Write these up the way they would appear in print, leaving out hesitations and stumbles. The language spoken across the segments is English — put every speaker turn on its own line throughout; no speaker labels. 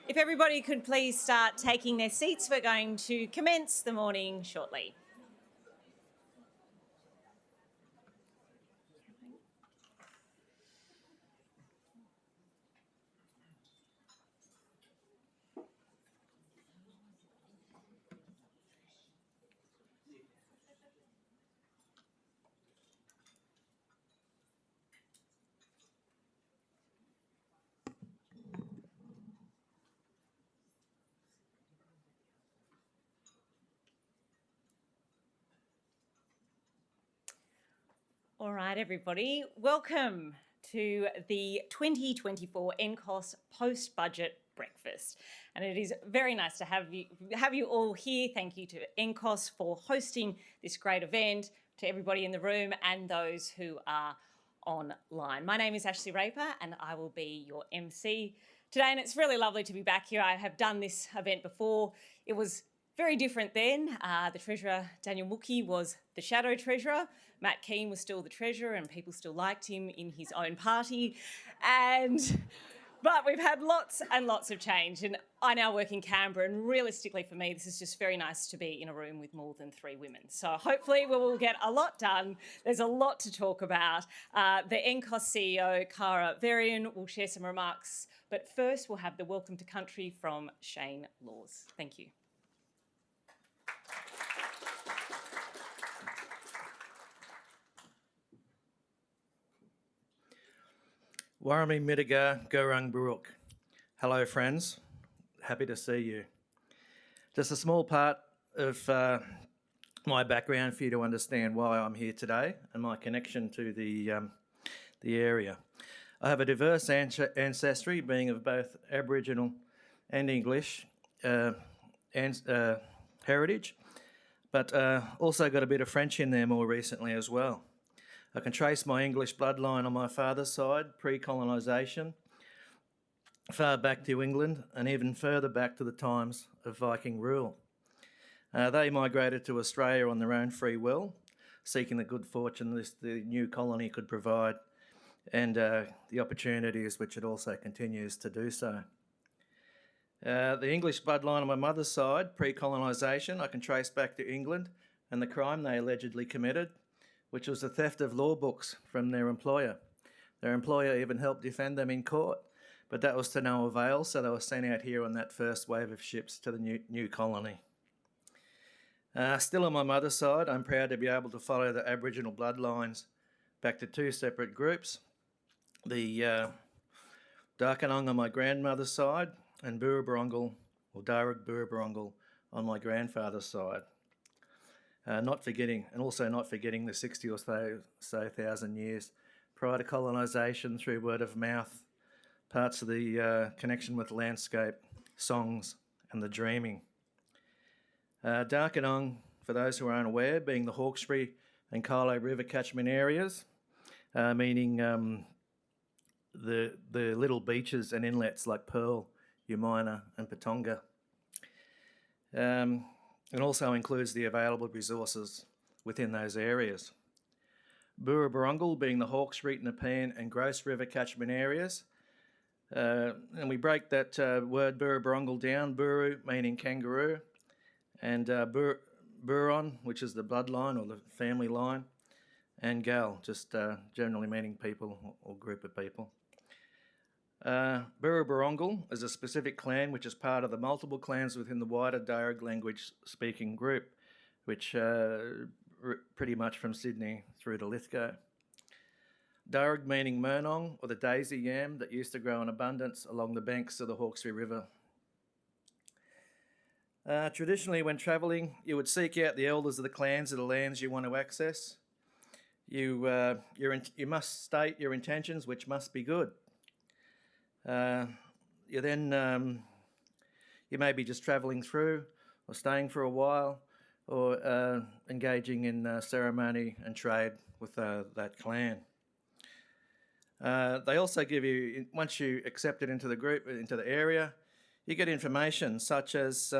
If everybody could please start taking their seats, we're going to commence the morning shortly. All right, everybody, welcome to the 2024 NCOSS Post-Budget Breakfast. And it is very nice to have you all here. Thank you to NCOSS for hosting this great event, to everybody in the room and those who are online. My name is Ashley Raper and I will be your MC today, and it's really lovely to be back here. I have done this event before. It was very different then. The Treasurer, Daniel Mookie, was the Shadow Treasurer. Matt Keane was still the Treasurer and people still liked him in his own party. But we've had lots and lots of change, and I now work in Canberra, and realistically for me this is just very nice to be in a room with more than 3 women. So hopefully we will get a lot done. There's a lot to talk about. The NCOSS CEO, Cara Varian, will share some remarks, but first we'll have the Welcome to Country from Shane Laws. Thank you.
Warami Midiga Gurung Buruk. Hello, friends. Happy to see you. Just a small part of my background for you to understand why I'm here today and my connection to the area. I have a diverse ancestry, being of both Aboriginal and English heritage, but also got a bit of French in there more recently as well. I can trace my English bloodline on my father's side, pre-colonisation, far back to England and even further back to the times of Viking rule. They migrated to Australia on their own free will, seeking the good fortune the new colony could provide and the opportunities which it also continues to do so. The English bloodline on my mother's side, pre-colonisation, I can trace back to England and the crime they allegedly committed, which was the theft of law books from their employer. Their employer even helped defend them in court, but that was to no avail, so they were sent out here on that first wave of ships to the new colony. Still on my mother's side, I'm proud to be able to follow the Aboriginal bloodlines back to 2 separate groups. The Darkinong on my grandmother's side and Burrabarongal, or Darug Burrabarongal, on my grandfather's side. Not forgetting the 60 or so thousand years prior to colonisation through word of mouth, parts of the connection with landscape, songs and the dreaming. Darkinong, for those who are unaware, being the Hawkesbury and Kylo River catchment areas, meaning the little beaches and inlets like Pearl, Umina and Patonga. It also includes the available resources within those areas. Burrabarongal being the Hawkesbury, Nepean and Gross River catchment areas. And we break that word Burrabarongal down, Buru meaning kangaroo, and Buron, which is the bloodline or the family line, and Gal, just generally meaning people or group of people. Burrabarongal is a specific clan which is part of the multiple clans within the wider Darug language speaking group, which pretty much from Sydney through to Lithgow. Darug meaning murnong, or the daisy yam that used to grow in abundance along the banks of the Hawkesbury River. Traditionally, when travelling, you would seek out the elders of the clans of the lands you want to access. You must state your intentions, which must be good. You may be just travelling through or staying for a while or engaging in ceremony and trade with that clan. They also give you, once you accept it into the group, into the area, you get information such as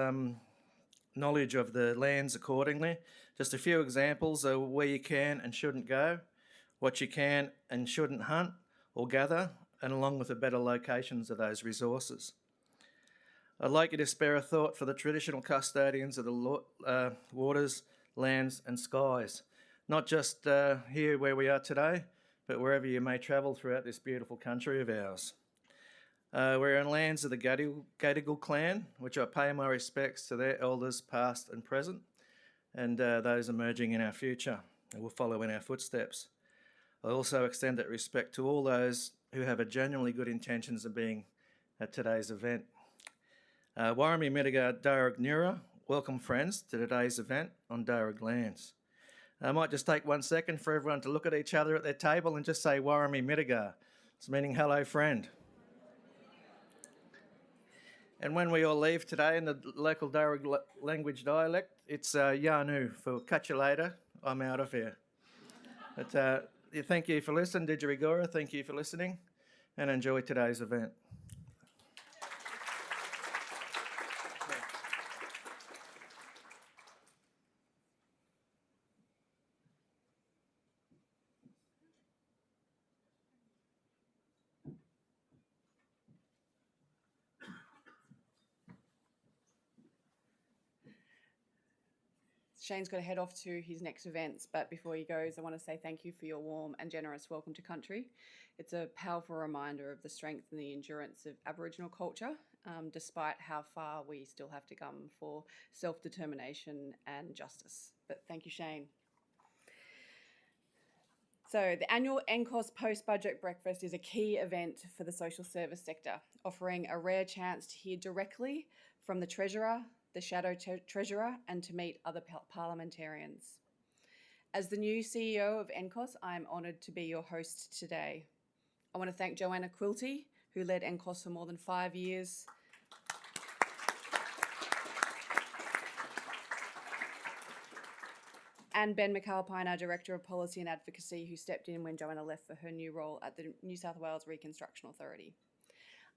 knowledge of the lands accordingly. Just a few examples of where you can and shouldn't go, what you can and shouldn't hunt or gather, and along with the better locations of those resources. I'd like you to spare a thought for the traditional custodians of the waters, lands and skies, not just here where we are today, but wherever you may travel throughout this beautiful country of ours. We're in lands of the Gadigal clan, which I pay my respects to their elders past and present, and those emerging in our future and will follow in our footsteps. I also extend that respect to all those who have a genuinely good intentions of being at today's event. Warrami Midiga Darug Nura, welcome friends to today's event on Darug lands. I might just take 1 second for everyone to look at each other at their table and just say Warrami Midiga. It's meaning hello friend. And when we all leave today in the local Darug language dialect, it's Yanu for catch you later, I'm out of here. But thank you for listening, Didgerigora, thank you for listening, and enjoy today's event.
Shane's got to head off to his next events, but before he goes, I want to say thank you for your warm and generous welcome to country. It's a powerful reminder of the strength and the endurance of Aboriginal culture, despite how far we still have to come for self-determination and justice. But thank you, Shane. So the annual NCOSS Post-Budget Breakfast is a key event for the social service sector, offering a rare chance to hear directly from the Treasurer, the Shadow Treasurer, and to meet other parliamentarians. As the new CEO of NCOSS, I am honoured to be your host today. I want to thank Joanna Quilty, who led NCOSS for more than 5 years. And Ben McAlpine, our Director of Policy and Advocacy, who stepped in when Joanna left for her new role at the New South Wales Reconstruction Authority.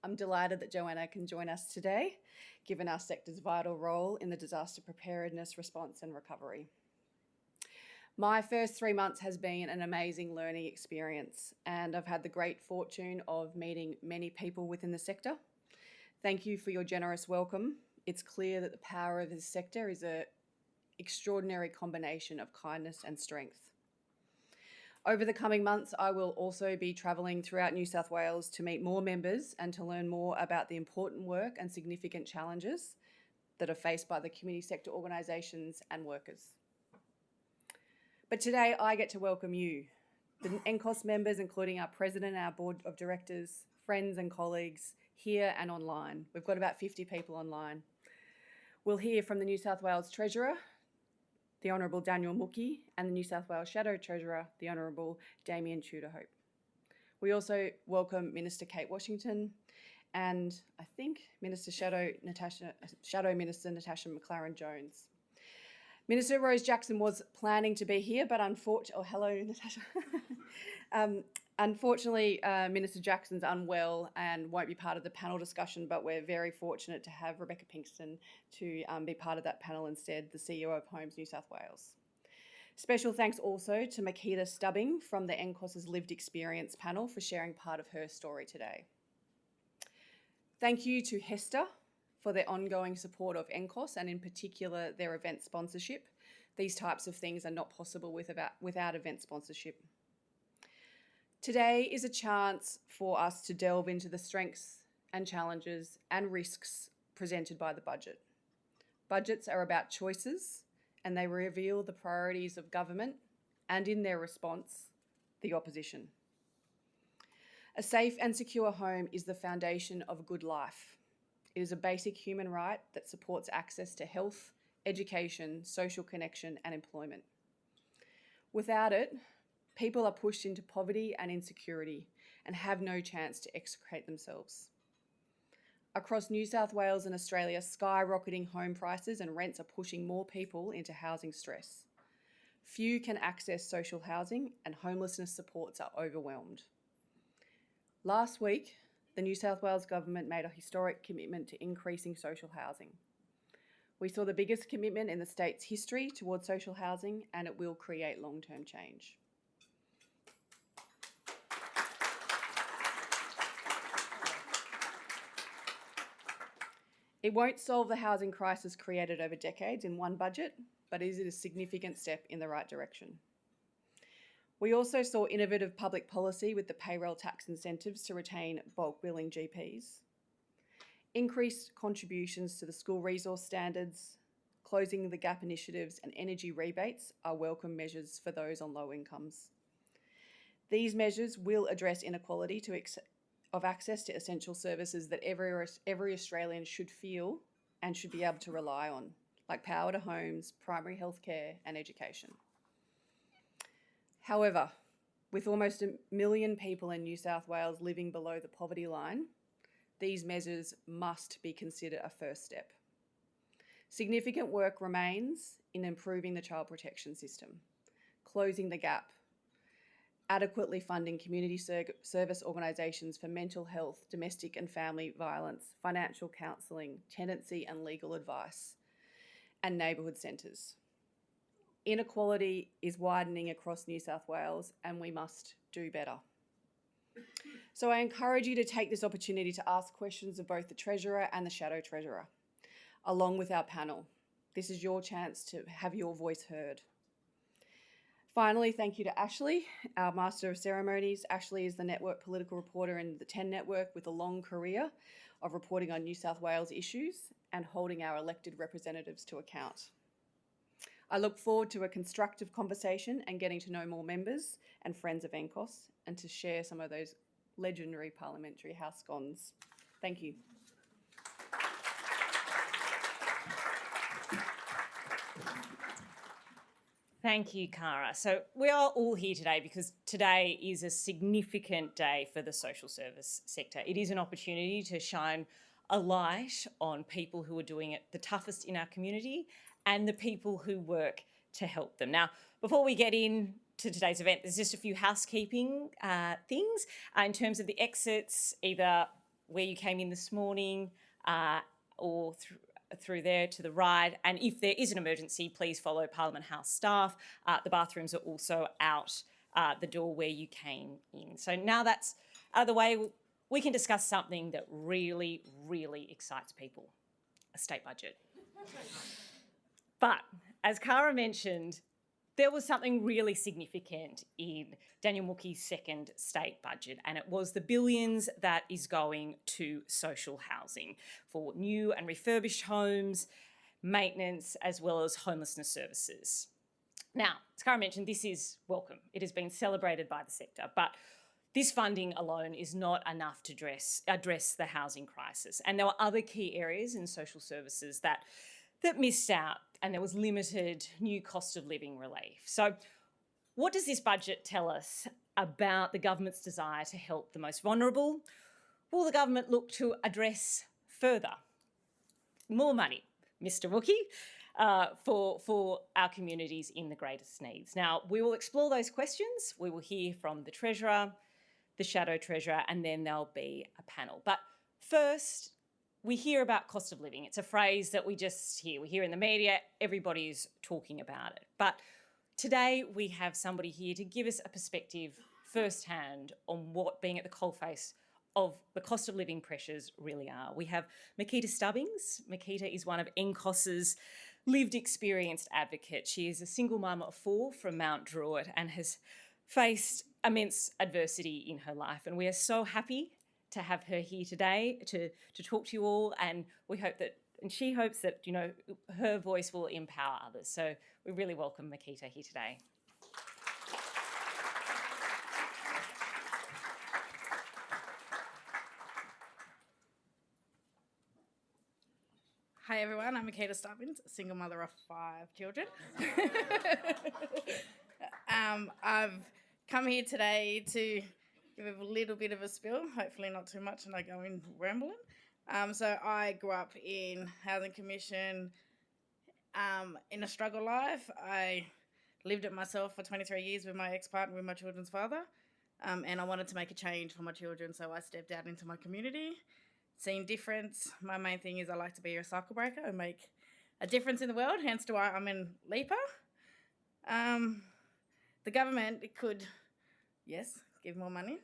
I'm delighted that Joanna can join us today, given our sector's vital role in the disaster preparedness, response and recovery. My first 3 months has been an amazing learning experience, and I've had the great fortune of meeting many people within the sector. Thank you for your generous welcome. It's clear that the power of this sector is an extraordinary combination of kindness and strength. Over the coming months, I will also be travelling throughout New South Wales to meet more members and to learn more about the important work and significant challenges that are faced by the community sector organisations and workers. But today I get to welcome you, the NCOSS members, including our President, our Board of Directors, friends and colleagues here and online. We've got about 50 people online. We'll hear from the New South Wales Treasurer, the Honourable Daniel Mookie, and the New South Wales Shadow Treasurer, the Honourable Damien Tudor-Hope. We also welcome Minister Kate Washington and I think Shadow Minister Natasha McLaren-Jones. Minister Rose Jackson was planning to be here, but hello Natasha. Unfortunately, Minister Jackson's unwell and won't be part of the panel discussion, but we're very fortunate to have Rebecca Pinkston to be part of that panel instead, the CEO of Homes New South Wales. Special thanks also to Makita Stubbing from the NCOSS's Lived Experience panel for sharing part of her story today. Thank you to Hester for their ongoing support of NCOSS and in particular their event sponsorship. These types of things are not possible without event sponsorship. Today is a chance for us to delve into the strengths and challenges and risks presented by the budget. Budgets are about choices and they reveal the priorities of government and, in their response, the opposition. A safe and secure home is the foundation of a good life. It is a basic human right that supports access to health, education, social connection and employment. Without it, people are pushed into poverty and insecurity and have no chance to extricate themselves. Across New South Wales and Australia, skyrocketing home prices and rents are pushing more people into housing stress. Few can access social housing and homelessness supports are overwhelmed. Last week, the New South Wales Government made a historic commitment to increasing social housing. We saw the biggest commitment in the state's history towards social housing, and it will create long-term change. It won't solve the housing crisis created over decades in one budget, but it is a significant step in the right direction. We also saw innovative public policy with the payroll tax incentives to retain bulk billing GPs, increased contributions to the school resource standards, closing the gap initiatives and energy rebates are welcome measures for those on low incomes. These measures will address inequality of access to essential services that every Australian should feel and should be able to rely on, like power to homes, primary health care and education. However, with almost 1 million people in New South Wales living below the poverty line, these measures must be considered a first step. Significant work remains in improving the child protection system, closing the gap, adequately funding community service organisations for mental health, domestic and family violence, financial counselling, tenancy and legal advice, and neighbourhood centres. Inequality is widening across New South Wales and we must do better. So I encourage you to take this opportunity to ask questions of both the Treasurer and the Shadow Treasurer, along with our panel. This is your chance to have your voice heard. Finally, thank you to Ashley, our Master of Ceremonies. Ashley is the network political reporter in the 10 Network with a long career of reporting on New South Wales issues and holding our elected representatives to account. I look forward to a constructive conversation and getting to know more members and friends of NCOSS and to share some of those legendary parliamentary house scones. Thank you.
Thank you, Cara. So we are all here today because today is a significant day for the social service sector. It is an opportunity to shine a light on people who are doing it the toughest in our community and the people who work to help them. Now, before we get into today's event, there's just a few housekeeping things in terms of the exits, either where you came in this morning or through there to the right. And if there is an emergency, please follow Parliament House staff. The bathrooms are also out the door where you came in. So now that's out of the way, we can discuss something that really, really excites people, a state budget. But as Cara mentioned, there was something really significant in Daniel Mookie's second state budget, and it was the billions that is going to social housing for new and refurbished homes, maintenance, as well as homelessness services. Now, as Cara mentioned, this is welcome. It has been celebrated by the sector, but this funding alone is not enough to address the housing crisis. And there were other key areas in social services that missed out, and there was limited new cost of living relief. So what does this budget tell us about the government's desire to help the most vulnerable? Will the government look to address further? More money, Mr. Mookie, for our communities in the greatest needs. Now, we will explore those questions. We will hear from the Treasurer, the Shadow Treasurer, and then there'll be a panel. But first, we hear about cost of living. It's a phrase that we just hear. We hear in the media, everybody's talking about it. But today we have somebody here to give us a perspective firsthand on what being at the coalface of the cost of living pressures really are. We have Makita Stubbings. Makita is one of NCOSS's lived experienced advocates. She is a single mum of 4 from Mount Druitt and has faced immense adversity in her life. And we are so happy to have her here today to talk to you all, and she hopes that, you know, her voice will empower others. So we really welcome Makita here today.
Hi everyone, I'm Makita Stubbins, a single mother of 5 children. I've come here today to give a little bit of a spill, hopefully not too much and I go in rambling. So I grew up in Housing Commission in a struggle life. I lived it myself for 23 years with my ex-partner, with my children's father, and I wanted to make a change for my children, so I stepped out into my community, seen difference. My main thing is I like to be a cycle breaker and make a difference in the world, hence why I'm in LEPA. The government could, yes, give more money,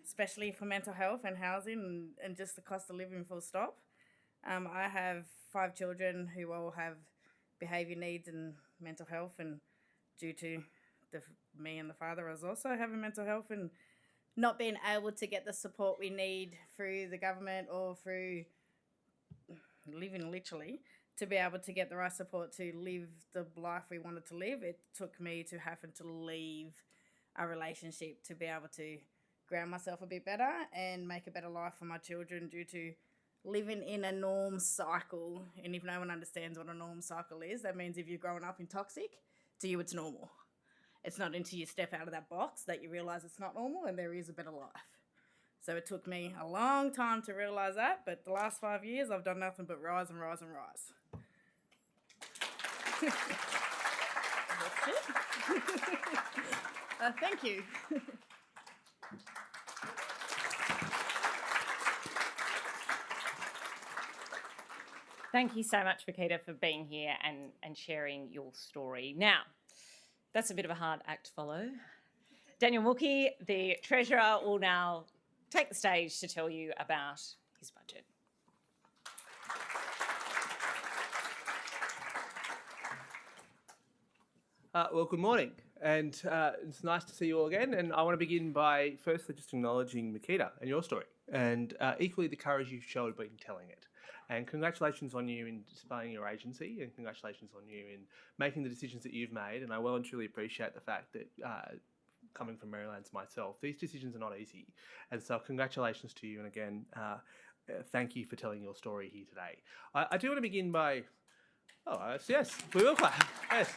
especially for mental health and housing and just the cost of living full stop. I have 5 children who all have behaviour needs and mental health, and due to me and the father is also having mental health and not being able to get the support we need through the government or through living literally to be able to get the right support to live the life we wanted to live, it took me to having to leave a relationship to be able to ground myself a bit better and make a better life for my children due to living in a norm cycle. And if no one understands what a norm cycle is, that means if you're growing up in toxic, to you it's normal. It's not until you step out of that box that you realise it's not normal and there is a better life. So it took me a long time to realise that, but the last 5 years I've done nothing but rise and rise and rise. That's it. Thank you.
Thank you so much, Vakita, for being here and sharing your story. Now, that's a bit of a hard act to follow. Daniel Mookie, the Treasurer, will now take the stage to tell you about his budget.
Well, good morning, and it's nice to see you all again. And I want to begin by firstly just acknowledging Makita and your story, and equally the courage you showed in telling it. And congratulations on you in displaying your agency, and congratulations on you in making the decisions that you've made. And I well and truly appreciate the fact that coming from Maryland myself, these decisions are not easy. And so congratulations to you, and again, thank you for telling your story here today. I do want to begin by, yes, we will clap, yes.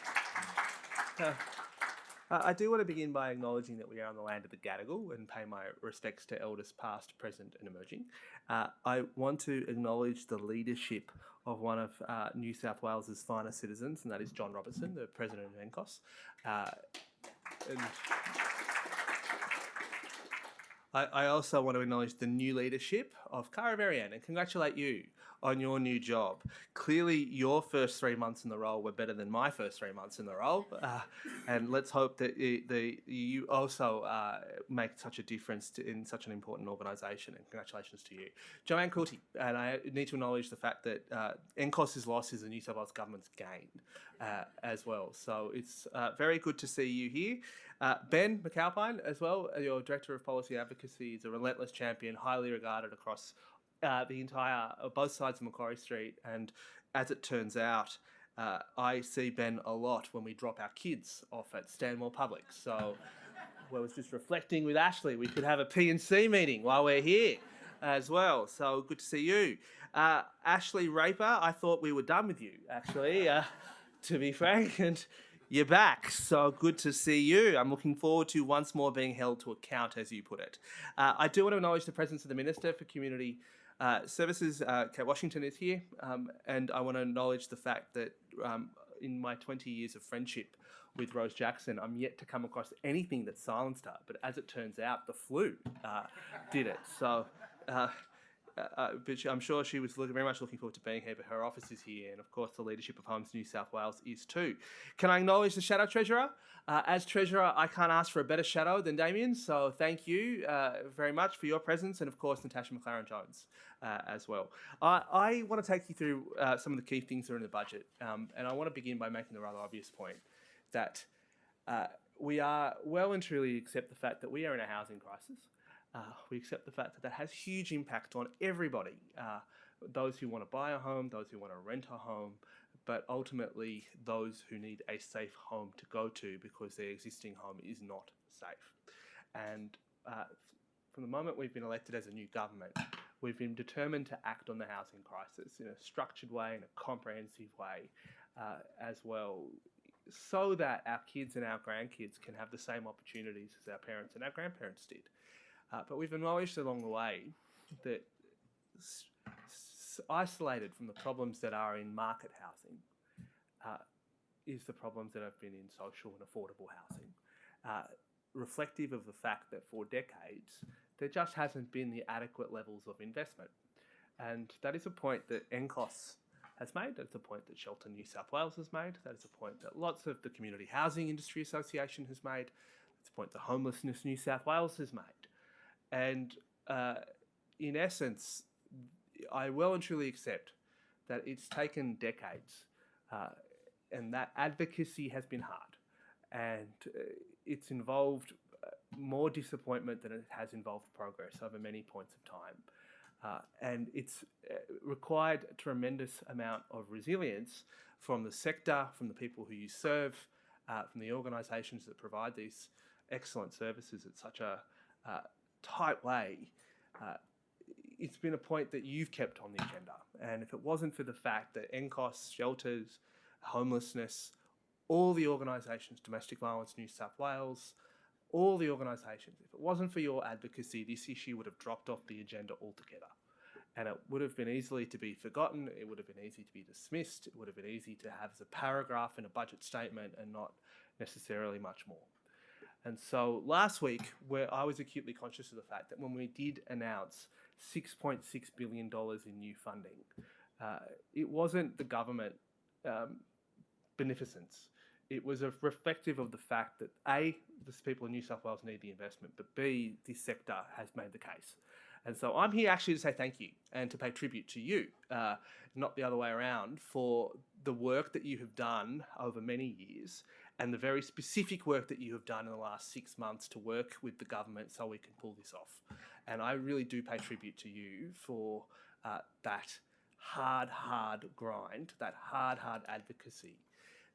I do want to begin by acknowledging that we are on the land of the Gadigal and pay my respects to elders past, present and emerging. I want to acknowledge the leadership of one of New South Wales's finest citizens, and that is John Robertson, the President of NCOSS. And I also want to acknowledge the new leadership of Cara Varian and congratulate you on your new job. Clearly, your first 3 months in the role were better than my first 3 months in the role, and let's hope that you also make such a difference in such an important organisation, and congratulations to you. Joanne Coulty, and I need to acknowledge the fact that NCOSS's loss is the New South Wales Government's gain as well. So it's very good to see you here. Ben McAlpine as well, your Director of Policy Advocacy, is a relentless champion, highly regarded across the entire, both sides of Macquarie Street. And as it turns out, I see Ben a lot when we drop our kids off at Stanmore Public. So I was just reflecting with Ashley, we could have a P&C meeting while we're here as well. So good to see you. Ashley Raper, I thought we were done with you, actually, to be frank, and you're back. So good to see you. I'm looking forward to once more being held to account, as you put it. I do want to acknowledge the presence of the Minister for Community Services, Kate Washington, is here, and I want to acknowledge the fact that in my 20 years of friendship with Rose Jackson, I'm yet to come across anything that silenced her, but as it turns out, the flu did it. So but I'm sure she was very much looking forward to being here, but her office is here, and of course the leadership of Homes New South Wales is too. Can I acknowledge the Shadow Treasurer? As Treasurer, I can't ask for a better shadow than Damien, so thank you very much for your presence, and of course Natasha McLaren-Jones as well. I want to take you through some of the key things that are in the budget, and I want to begin by making the rather obvious point that we are well and truly accept the fact that we are in a housing crisis. We accept the fact that that has huge impact on everybody, those who want to buy a home, those who want to rent a home, but ultimately those who need a safe home to go to because their existing home is not safe. And from the moment we've been elected as a new government, we've been determined to act on the housing crisis in a structured way, in a comprehensive way as well, so that our kids and our grandkids can have the same opportunities as our parents and our grandparents did. But we've acknowledged along the way that isolated from the problems that are in market housing is the problems that have been in social and affordable housing, reflective of the fact that for decades there just hasn't been the adequate levels of investment. And that is a point that NCOSS has made, that's a point that Shelter New South Wales has made, that is a point that lots of the Community Housing Industry Association has made, that's a point that Homelessness New South Wales has made. And in essence, I well and truly accept that it's taken decades, and that advocacy has been hard, and it's involved more disappointment than it has involved progress over many points of time. And it's required a tremendous amount of resilience from the sector, from the people who you serve, from the organisations that provide these excellent services at such a tight way. It's been a point that you've kept on the agenda. And if it wasn't for the fact that NCOSS, shelters, homelessness, all the organisations, Domestic Violence New South Wales, all the organisations, if it wasn't for your advocacy, this issue would have dropped off the agenda altogether. And it would have been easily to be forgotten, it would have been easy to be dismissed, it would have been easy to have as a paragraph in a budget statement and not necessarily much more. And so last week, where I was acutely conscious of the fact that when we did announce $6.6 billion in new funding, it wasn't the government beneficence. It was a reflective of the fact that A, the people in New South Wales need the investment, but B, this sector has made the case. And so I'm here actually to say thank you and to pay tribute to you, not the other way around, for the work that you have done over many years and the very specific work that you have done in the last 6 months to work with the government so we can pull this off. And I really do pay tribute to you for that hard grind, that hard advocacy.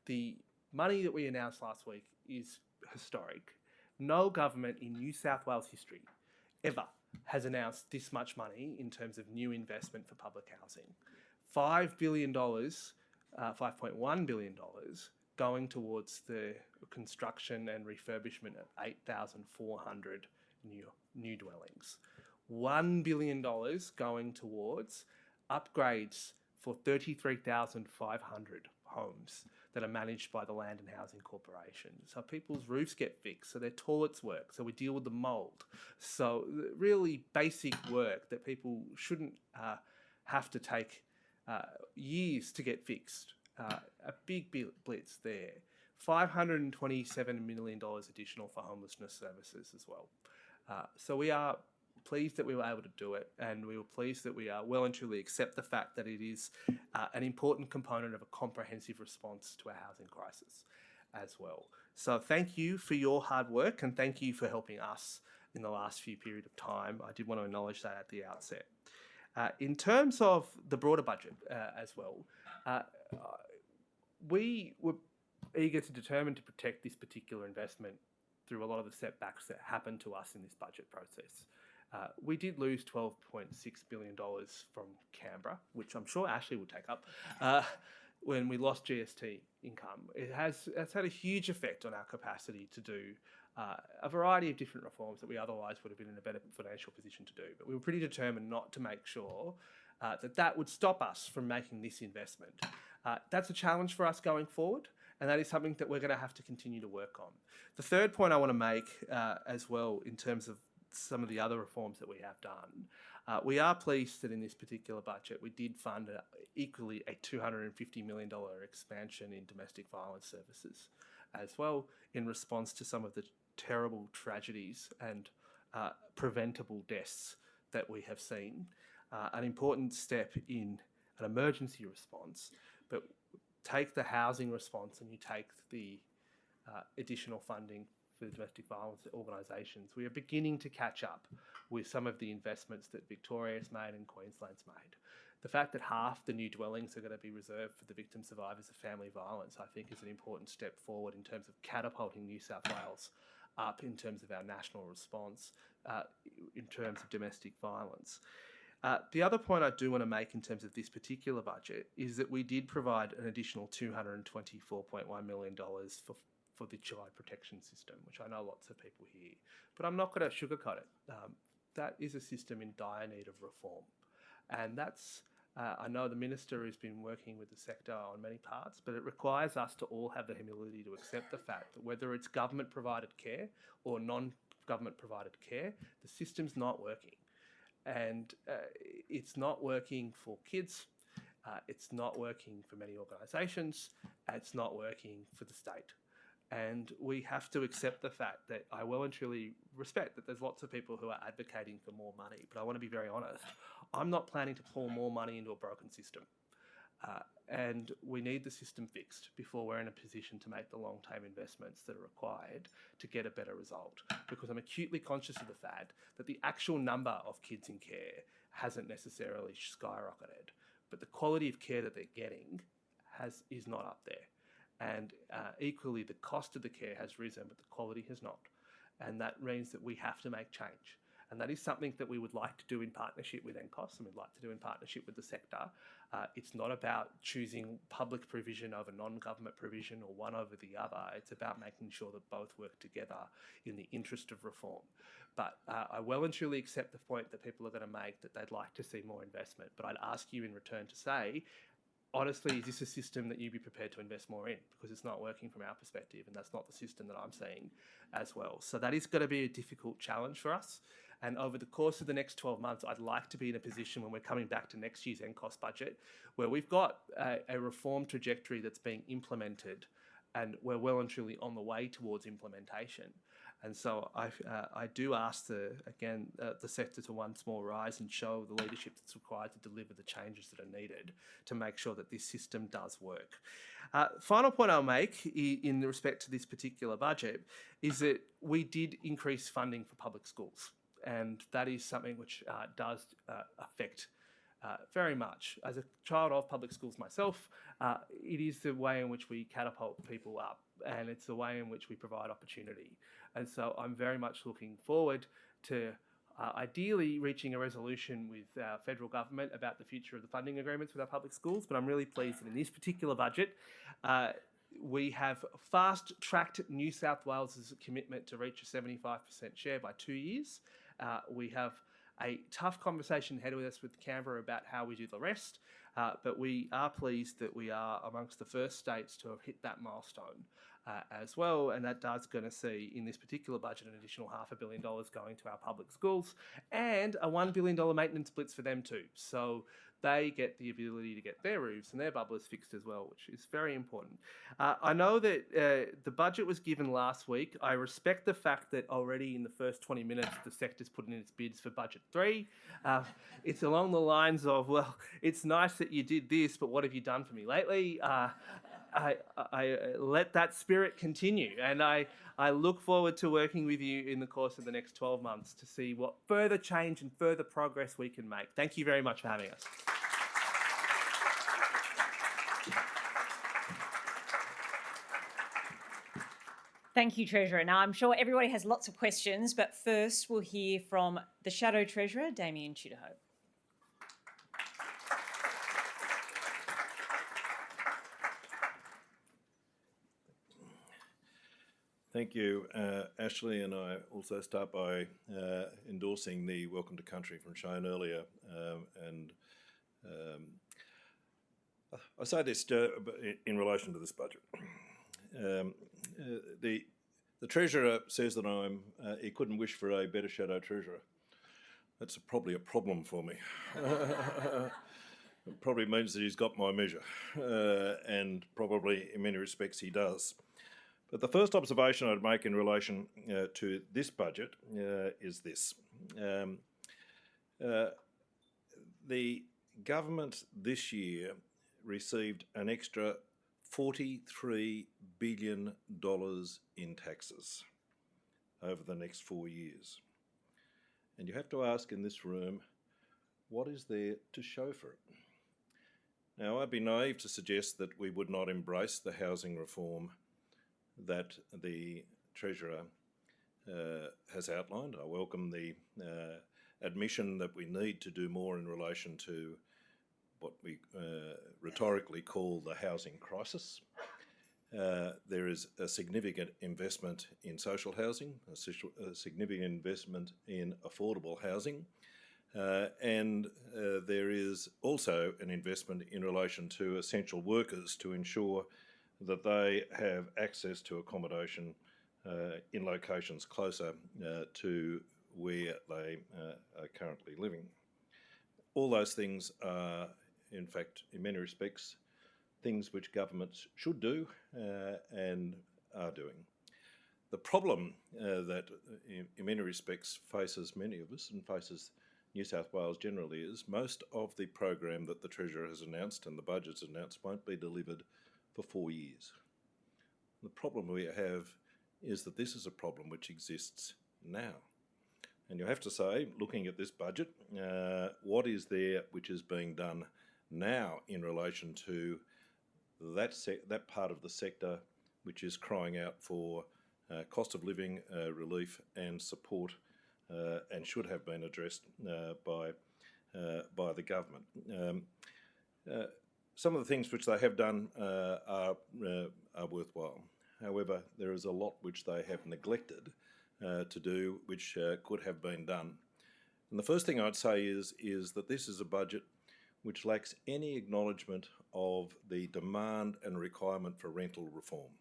The money that we announced last week is historic. No government in New South Wales history ever has announced this much money in terms of new investment for public housing. $5 billion, $5.1 billion going towards the construction and refurbishment of 8,400 new dwellings. $1 billion going towards upgrades for 33,500 homes that are managed by the Land and Housing Corporation. So people's roofs get fixed, so their toilets work, so we deal with the mould. So really basic work that people shouldn't have to take years to get fixed. A big blitz there. $527 million additional for homelessness services as well. So we are pleased that we were able to do it, and we were pleased that we well and truly accept the fact that it is an important component of a comprehensive response to our housing crisis as well. So thank you for your hard work, and thank you for helping us in the last few period of time. I did want to acknowledge that at the outset. In terms of the broader budget as well, we were eager to determine to protect this particular investment through a lot of the setbacks that happened to us in this budget process. We did lose $12.6 billion from Canberra, which I'm sure Ashley will take up, when we lost GST income. It's had a huge effect on our capacity to do a variety of different reforms that we otherwise would have been in a better financial position to do. But we were pretty determined not to make sure that would stop us from making this investment. That's a challenge for us going forward, and that is something that we're going to have to continue to work on. The third point I want to make as well, in terms of some of the other reforms that we have done, we are pleased that in this particular budget we did fund equally a $250 million expansion in domestic violence services as well, in response to some of the terrible tragedies and preventable deaths that we have seen. An important step in an emergency response, but take the housing response and you take the additional funding for the domestic violence organisations. We are beginning to catch up with some of the investments that Victoria has made and Queensland's made. The fact that half the new dwellings are going to be reserved for the victim survivors of family violence, I think, is an important step forward in terms of catapulting New South Wales up in terms of our national response in terms of domestic violence. The other point I do want to make in terms of this particular budget is that we did provide an additional $224.1 million for the child protection system, which I know lots of people hear. But I'm not going to sugarcoat it. That is a system in dire need of reform. And that's, I know the Minister has been working with the sector on many parts, but it requires us to all have the humility to accept the fact that whether it's government-provided care or non-government-provided care, the system's not working. And it's not working for kids, it's not working for many organisations, it's not working for the state. And we have to accept the fact that I well and truly respect that there's lots of people who are advocating for more money, but I want to be very honest. I'm not planning to pour more money into a broken system. And we need the system fixed before we're in a position to make the long-term investments that are required to get a better result. Because I'm acutely conscious of the fact that the actual number of kids in care hasn't necessarily skyrocketed, but the quality of care that they're getting is not up there. And equally, the cost of the care has risen, but the quality has not. And that means that we have to make change. And that is something that we would like to do in partnership with NCOSS, and we'd like to do in partnership with the sector. It's not about choosing public provision over non-government provision or one over the other. It's about making sure that both work together in the interest of reform. But I well and truly accept the point that people are going to make that they'd like to see more investment. But I'd ask you in return to say, honestly, is this a system that you'd be prepared to invest more in? Because it's not working from our perspective, and that's not the system that I'm seeing as well. So that is going to be a difficult challenge for us. And over the course of the next 12 months, I'd like to be in a position when we're coming back to next year's NCOSS budget, where we've got a reform trajectory that's being implemented, and we're well and truly on the way towards implementation. And so I do ask the sector to once more rise and show the leadership that's required to deliver the changes that are needed to make sure that this system does work. Final point I'll make in respect to this particular budget is that we did increase funding for public schools. And that is something which does affect very much. As a child of public schools myself, it is the way in which we catapult people up, and it's the way in which we provide opportunity. And so I'm very much looking forward to ideally reaching a resolution with our federal government about the future of the funding agreements with our public schools. But I'm really pleased that in this particular budget, we have fast-tracked New South Wales' commitment to reach a 75% share by 2 years. We have a tough conversation ahead of us with Canberra about how we do the rest, but we are pleased that we are amongst the first states to have hit that milestone as well, and that does going to see in this particular budget an additional $500 million going to our public schools and a $1 billion maintenance blitz for them too. So they get the ability to get their roofs and their bubblers fixed as well, which is very important. I know that the budget was given last week. I respect the fact that already in the first 20 minutes, the sector's put in its bids for budget 3. It's along the lines of, well, it's nice that you did this, but what have you done for me lately? I let that spirit continue, and I look forward to working with you in the course of the next 12 months to see what further change and further progress we can make. Thank you very much for having us.
Thank you, Treasurer. Now, I'm sure everybody has lots of questions, but first we'll hear from the Shadow Treasurer, Damien Tudorhope.
Thank you, Ashley, and I also start by endorsing the welcome to country from Shane earlier. I say this in relation to this budget. The Treasurer says that he couldn't wish for a better Shadow Treasurer. That's probably a problem for me. It probably means that he's got my measure, and probably in many respects he does. But the first observation I'd make in relation to this budget is this. The government this year received an extra $43 billion in taxes over the next 4 years. And you have to ask in this room, what is there to show for it? Now, I'd be naive to suggest that we would not embrace the housing reform that the Treasurer has outlined. I welcome the admission that we need to do more in relation to what we rhetorically call the housing crisis. There is a significant investment in social housing, a significant investment in affordable housing, and there is also an investment in relation to essential workers to ensure that they have access to accommodation in locations closer to where they are currently living. All those things are, in fact, in many respects, things which governments should do and are doing. The problem that in many respects faces many of us and faces New South Wales generally is, most of the program that the Treasurer has announced and the budget's announced won't be delivered for 4 years. The problem we have is that this is a problem which exists now. And you have to say, looking at this budget, what is there which is being done now in relation to that part of the sector which is crying out for cost of living relief and support, and should have been addressed by the government. Some of the things which they have done are worthwhile. However, there is a lot which they have neglected to do, which could have been done. And the first thing I'd say is that this is a budget which lacks any acknowledgement of the demand and requirement for rental reform.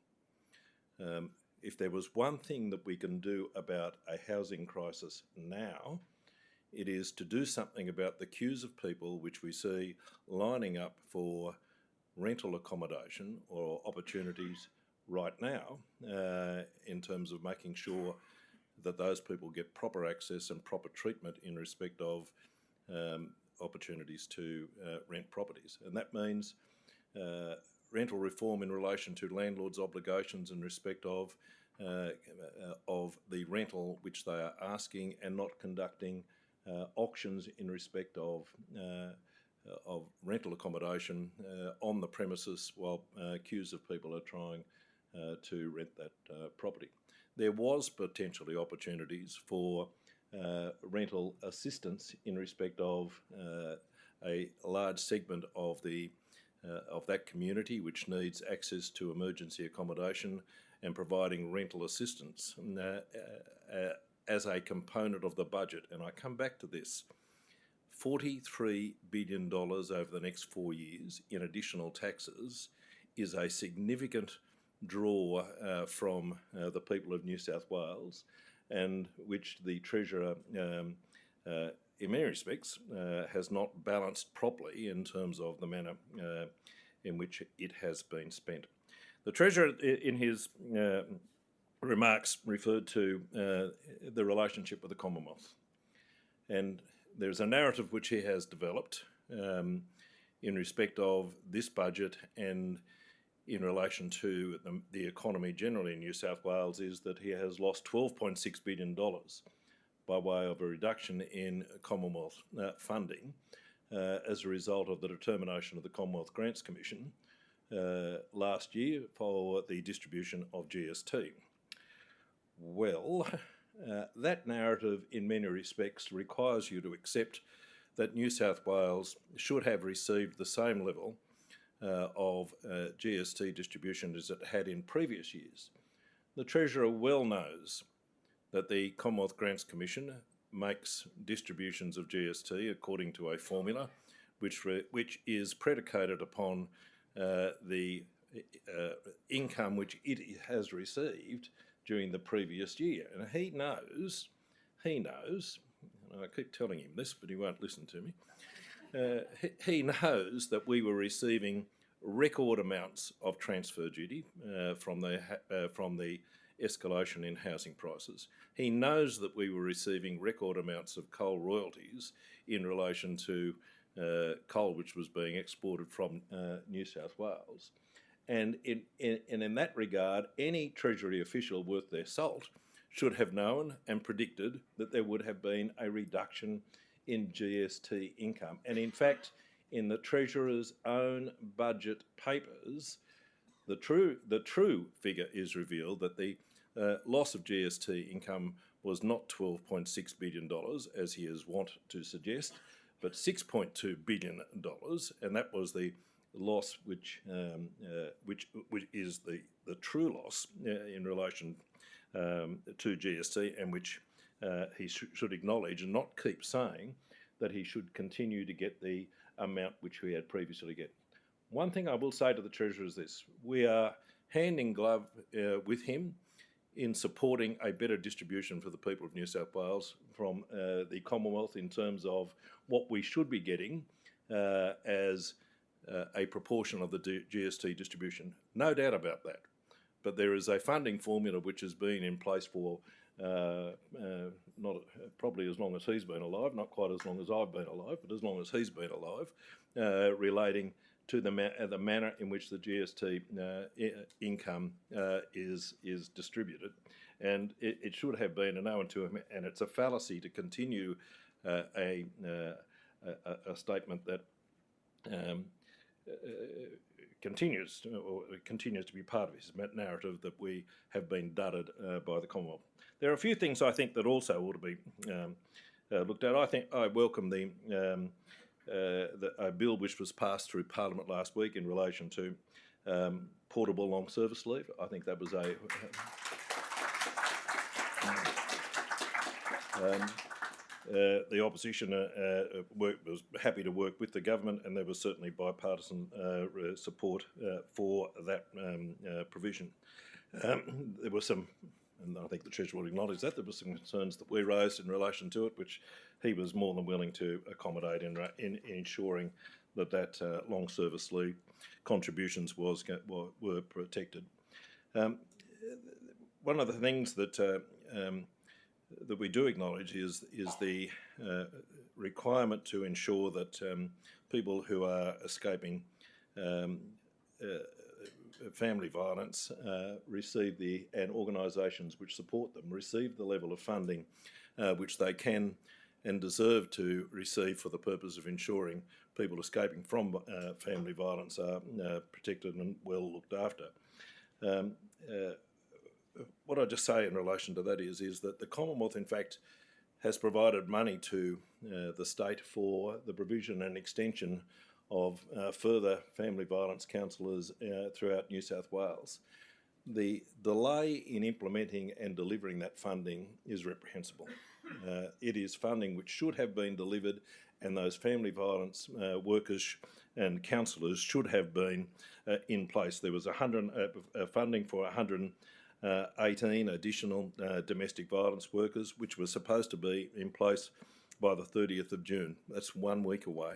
If there was one thing that we can do about a housing crisis now, it is to do something about the queues of people which we see lining up for rental accommodation or opportunities right now, in terms of making sure that those people get proper access and proper treatment in respect of opportunities to rent properties. And that means rental reform in relation to landlords' obligations in respect of the rental which they are asking, and not conducting auctions in respect of rental accommodation on the premises while queues of people are trying to rent that property. There was potentially opportunities for rental assistance in respect of a large segment of that community which needs access to emergency accommodation, and providing rental assistance as a component of the budget. And I come back to this. $43 billion over the next 4 years in additional taxes is a significant draw from the people of New South Wales, and which the Treasurer, in many respects, has not balanced properly in terms of the manner in which it has been spent. The Treasurer, in his remarks, referred to the relationship with the Commonwealth. And there's a narrative which he has developed in respect of this budget and in relation to the economy generally in New South Wales, is that he has lost $12.6 billion by way of a reduction in Commonwealth funding as a result of the determination of the Commonwealth Grants Commission last year for the distribution of GST. Well, that narrative in many respects requires you to accept that New South Wales should have received the same level of GST distribution as it had in previous years. The Treasurer well knows that the Commonwealth Grants Commission makes distributions of GST according to a formula which is predicated upon the income which it has received during the previous year. And he knows, and I keep telling him this, but he won't listen to me, he knows that we were receiving record amounts of transfer duty from the escalation in housing prices. He knows that we were receiving record amounts of coal royalties in relation to coal which was being exported from New South Wales. And in that regard, any Treasury official worth their salt should have known and predicted that there would have been a reduction in GST income. And in fact, in the Treasurer's own budget papers, the true figure is revealed that the loss of GST income was not $12.6 billion, as he is wont to suggest, but $6.2 billion, and that was the loss which is the true loss in relation to GST, and which he should acknowledge and not keep saying that he should continue to get the amount which we had previously get. One thing I will say to the Treasurer is this: we are hand in glove with him in supporting a better distribution for the people of New South Wales from the Commonwealth in terms of what we should be getting as a proportion of the GST distribution. No doubt about that. But there is a funding formula which has been in place for not probably as long as he's been alive, not quite as long as I've been alive, but as long as he's been alive, relating to the manner in which the GST income is distributed. And it should have been known to him, and it's a fallacy to continue a statement that continues to be part of his narrative that we have been dudded by the Commonwealth. There are a few things I think that also ought to be looked at. I think I welcome a bill which was passed through Parliament last week in relation to portable long service leave. I think that was the opposition was happy to work with the government, and there was certainly bipartisan support for that provision. There were some, and I think the Treasurer will acknowledge that, there were some concerns that we raised in relation to it, which he was more than willing to accommodate in ensuring that long service leave contributions were protected. One of the things that we do acknowledge is the requirement to ensure that people who are escaping family violence receive and organisations which support them receive the level of funding which they can and deserve to receive for the purpose of ensuring people escaping from family violence are protected and well looked after. What I just say in relation to that is that the Commonwealth, in fact, has provided money to the state for the provision and extension of further family violence counsellors throughout New South Wales. The delay in implementing and delivering that funding is reprehensible. It is funding which should have been delivered, and those family violence workers and counsellors should have been in place. There was funding for 118 additional domestic violence workers, which was supposed to be in place by the 30th of June. That's 1 week away,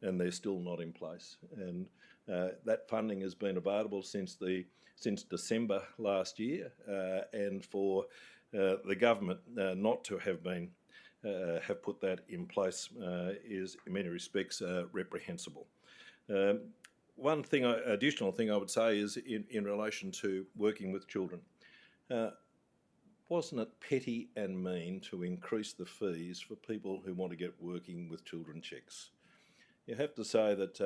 and they're still not in place. And that funding has been available since December last year, and for the government not to have put that in place is, in many respects, reprehensible. One additional thing I would say is in relation to working with children. Wasn't it petty and mean to increase the fees for people who want to get working with children checks? You have to say that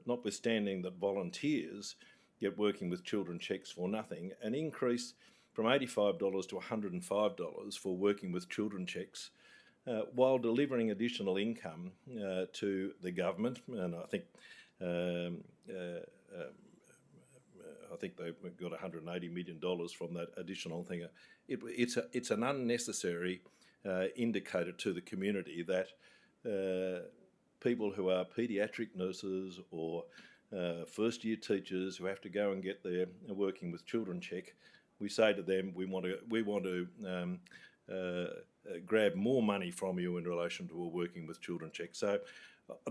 notwithstanding that volunteers get working with children checks for nothing, an increase from $85 to $105 for working with children checks, while delivering additional income to the government, and I think they've got $180 million from that additional thing. It's an unnecessary indicator to the community that people who are paediatric nurses or first-year teachers who have to go and get their working with children check, we say to them, we want to grab more money from you in relation to a working with children check. So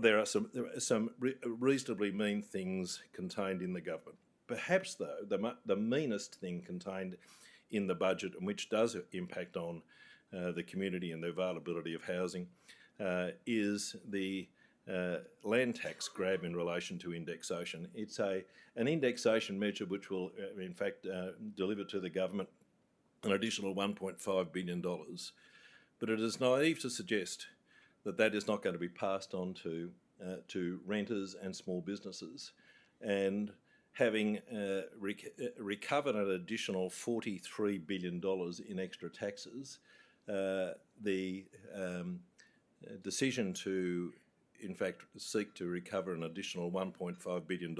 there are some reasonably mean things contained in the government. Perhaps, though, the meanest thing contained in the budget, and which does impact on the community and the availability of housing, is the land tax grab in relation to indexation. It's an indexation measure which will, in fact, deliver to the government an additional $1.5 billion. But it is naive to suggest that is not going to be passed on to renters and small businesses. And having recovered an additional $43 billion in extra taxes, the decision to, in fact, seek to recover an additional $1.5 billion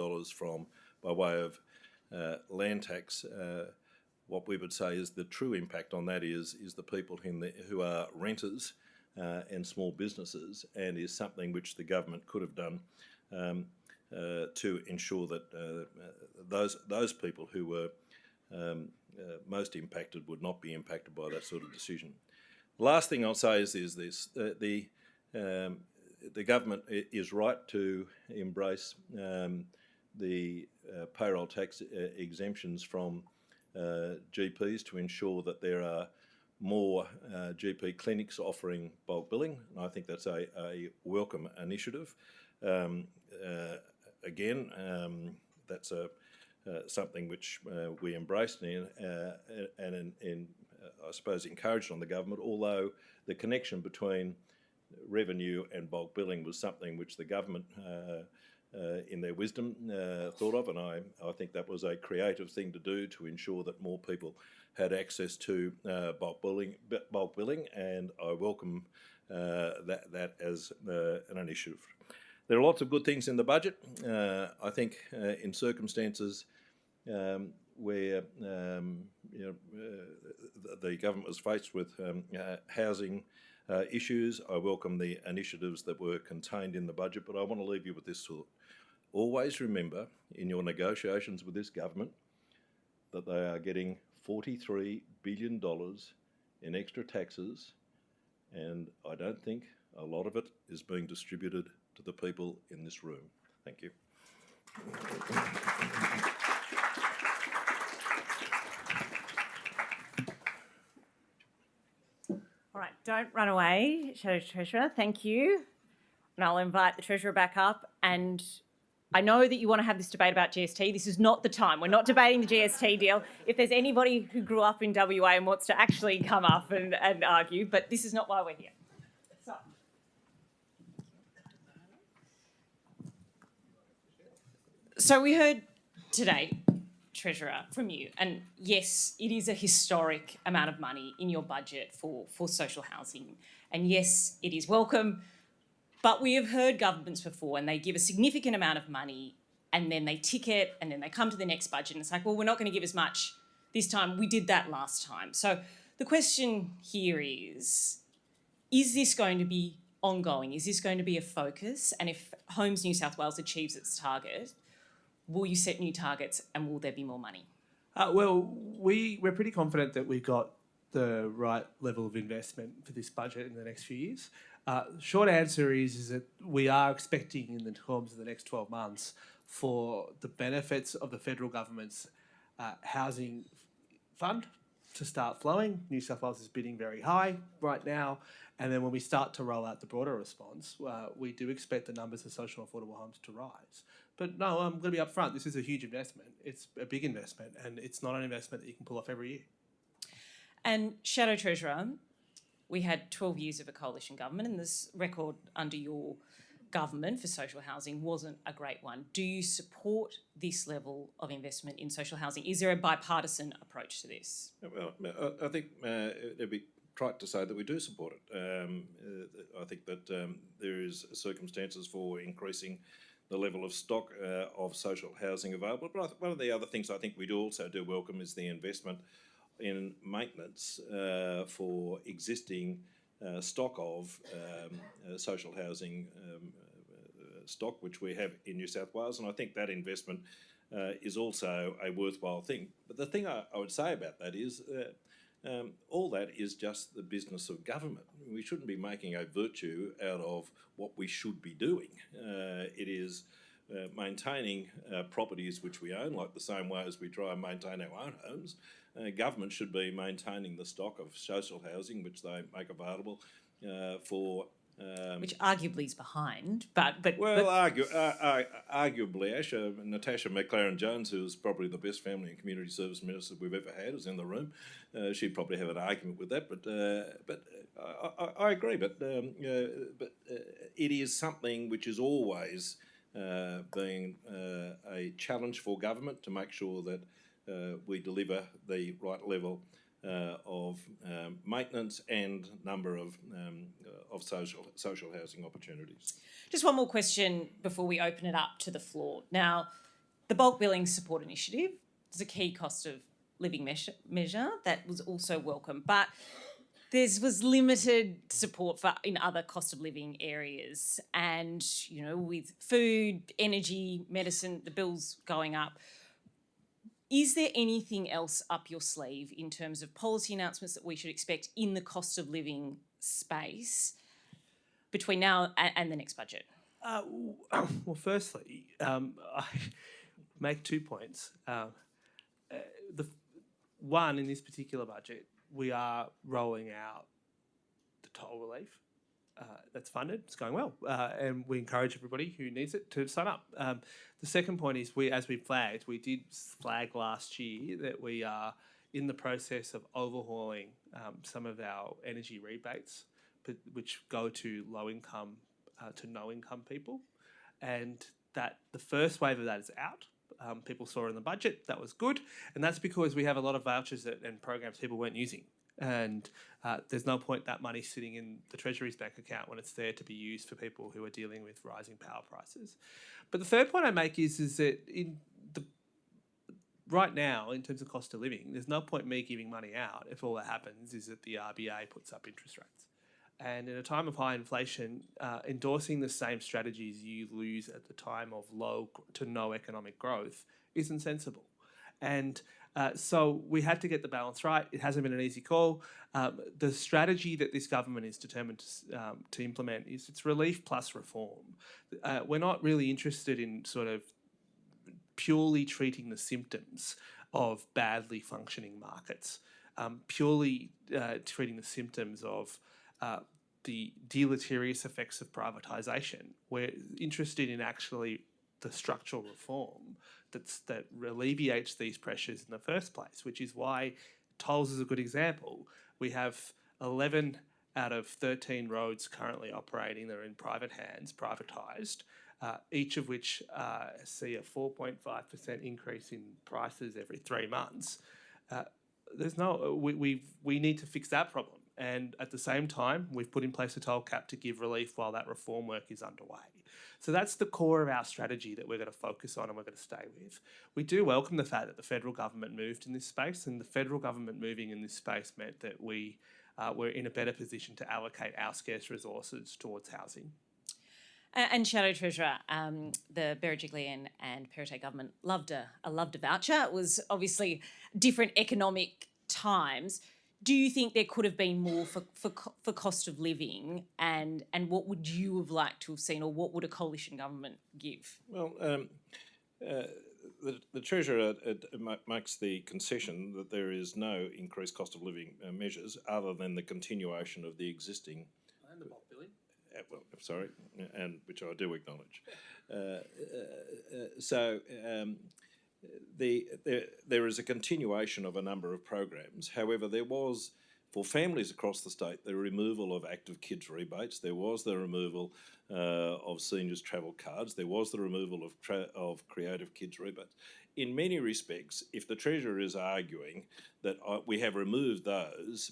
by way of land tax, what we would say is the true impact on that is the people who are renters and small businesses, and is something which the government could have done to ensure that those people who were most impacted would not be impacted by that sort of decision. The last thing I'll say is this: the government is right to embrace the payroll tax exemptions from GPs to ensure that there are more GP clinics offering bulk billing, and I think that's a welcome initiative. Again, that's something which we embraced and I suppose encouraged on the government, although the connection between revenue and bulk billing was something which the government in their wisdom thought of, and I think that was a creative thing to do to ensure that more people had access to bulk billing, and I welcome that as an initiative. There are lots of good things in the budget. I think in circumstances where the government was faced with housing issues, I welcome the initiatives that were contained in the budget, but I want to leave you with this thought. Always remember in your negotiations with this government that they are getting $43 billion in extra taxes, and I don't think a lot of it is being distributed to the people in this room. Thank you.
All right, don't run away, Shadow Treasurer. Thank you. And I'll invite the Treasurer back up. And I know that you want to have this debate about GST. This is not the time. We're not debating the GST deal. If there's anybody who grew up in WA and wants to actually come up and argue, but this is not why we're here. So we heard today, Treasurer, from you, and yes, it is a historic amount of money in your budget for social housing, and yes, it is welcome, but we have heard governments before and they give a significant amount of money and then they tick it and then they come to the next budget and it's like, well, we're not going to give as much this time. We did that last time. So the question here is this going to be ongoing? Is this going to be a focus? And if Homes New South Wales achieves its target, will you set new targets and will there be more money?
Well, we're pretty confident that we've got the right level of investment for this budget in the next few years. Short answer is that we are expecting in the terms of the next 12 months for the benefits of the federal government's housing fund to start flowing. New South Wales is bidding very high right now. And then when we start to roll out the broader response, we do expect the numbers of social and affordable homes to rise. But no, I'm going to be upfront. This is a huge investment. It's a big investment, and it's not an investment that you can pull off every year.
And Shadow Treasurer, we had 12 years of a coalition government, and this record under your government for social housing wasn't a great one. Do you support this level of investment in social housing? Is there a bipartisan approach to this?
Well, I think it'd be trite to say that we do support it. I think that there is circumstances for increasing the level of stock of social housing available. But one of the other things I think we do also welcome is the investment in maintenance for existing stock of social housing stock, which we have in New South Wales. And I think that investment is also a worthwhile thing. But the thing I would say about that is all that is just the business of government. We shouldn't be making a virtue out of what we should be doing. It is maintaining properties which we own, like the same way as we try and maintain our own homes. Government should be maintaining the stock of social housing which they make available for...
which arguably is behind,
arguably, Natasha McLaren-Jones, who is probably the best family and community service minister we've ever had, is in the room. She'd probably have an argument with that, but I agree. But it is something which is always being a challenge for government to make sure that we deliver the right level of maintenance and number of social housing opportunities.
Just one more question before we open it up to the floor. Now, the bulk billing support initiative is a key cost of living measure that was also welcome, but there was limited support in other cost of living areas, and with food, energy, medicine, the bills going up. Is there anything else up your sleeve in terms of policy announcements that we should expect in the cost of living space between now and the next budget?
Well, firstly, I make 2 points. one, in this particular budget, we are rolling out the toll relief. That's funded. It's going well, and we encourage everybody who needs it to sign up. The second point is we did flag last year that we are in the process of overhauling some of our energy rebates, which go to low income to no income people, and that the first wave of that is out. People saw in the budget that was good, and that's because we have a lot of vouchers and programs people weren't using. And there's no point that money sitting in the Treasury's bank account when it's there to be used for people who are dealing with rising power prices. But the third point I make is that right now, in terms of cost of living, there's no point me giving money out if all that happens is that the RBA puts up interest rates. And in a time of high inflation, endorsing the same strategies you lose at the time of low to no economic growth isn't sensible. And so we had to get the balance right. It hasn't been an easy call. The strategy that this government is determined to implement is it's relief plus reform. We're not really interested in sort of purely treating the symptoms of badly functioning markets, purely treating the symptoms of the deleterious effects of privatisation. We're interested in actually the structural reform that alleviates these pressures in the first place, which is why tolls is a good example. We have 11 out of 13 roads currently operating that are in private hands, privatised, each of which see a 4.5% increase in prices every 3 months. We need to fix that problem. And at the same time, we've put in place a toll cap to give relief while that reform work is underway. So that's the core of our strategy that we're going to focus on and we're going to stay with. We do welcome the fact that the federal government moved in this space, and the federal government moving in this space meant that we were in a better position to allocate our scarce resources towards housing.
And Shadow Treasurer, the Berejiklian and Perrottet government loved a voucher. It was obviously different economic times. Do you think there could have been more for cost of living, and what would you have liked to have seen, or what would a coalition government give?
Well, the Treasurer makes the concession that there is no increased cost of living measures other than the continuation of the existing.
And the bulk billing.
Well, sorry, and which I do acknowledge. There is a continuation of a number of programs. However, there was, for families across the state, the removal of active kids rebates. There was the removal of seniors travel cards. There was the removal of creative kids rebates. In many respects, if the Treasurer is arguing that we have removed those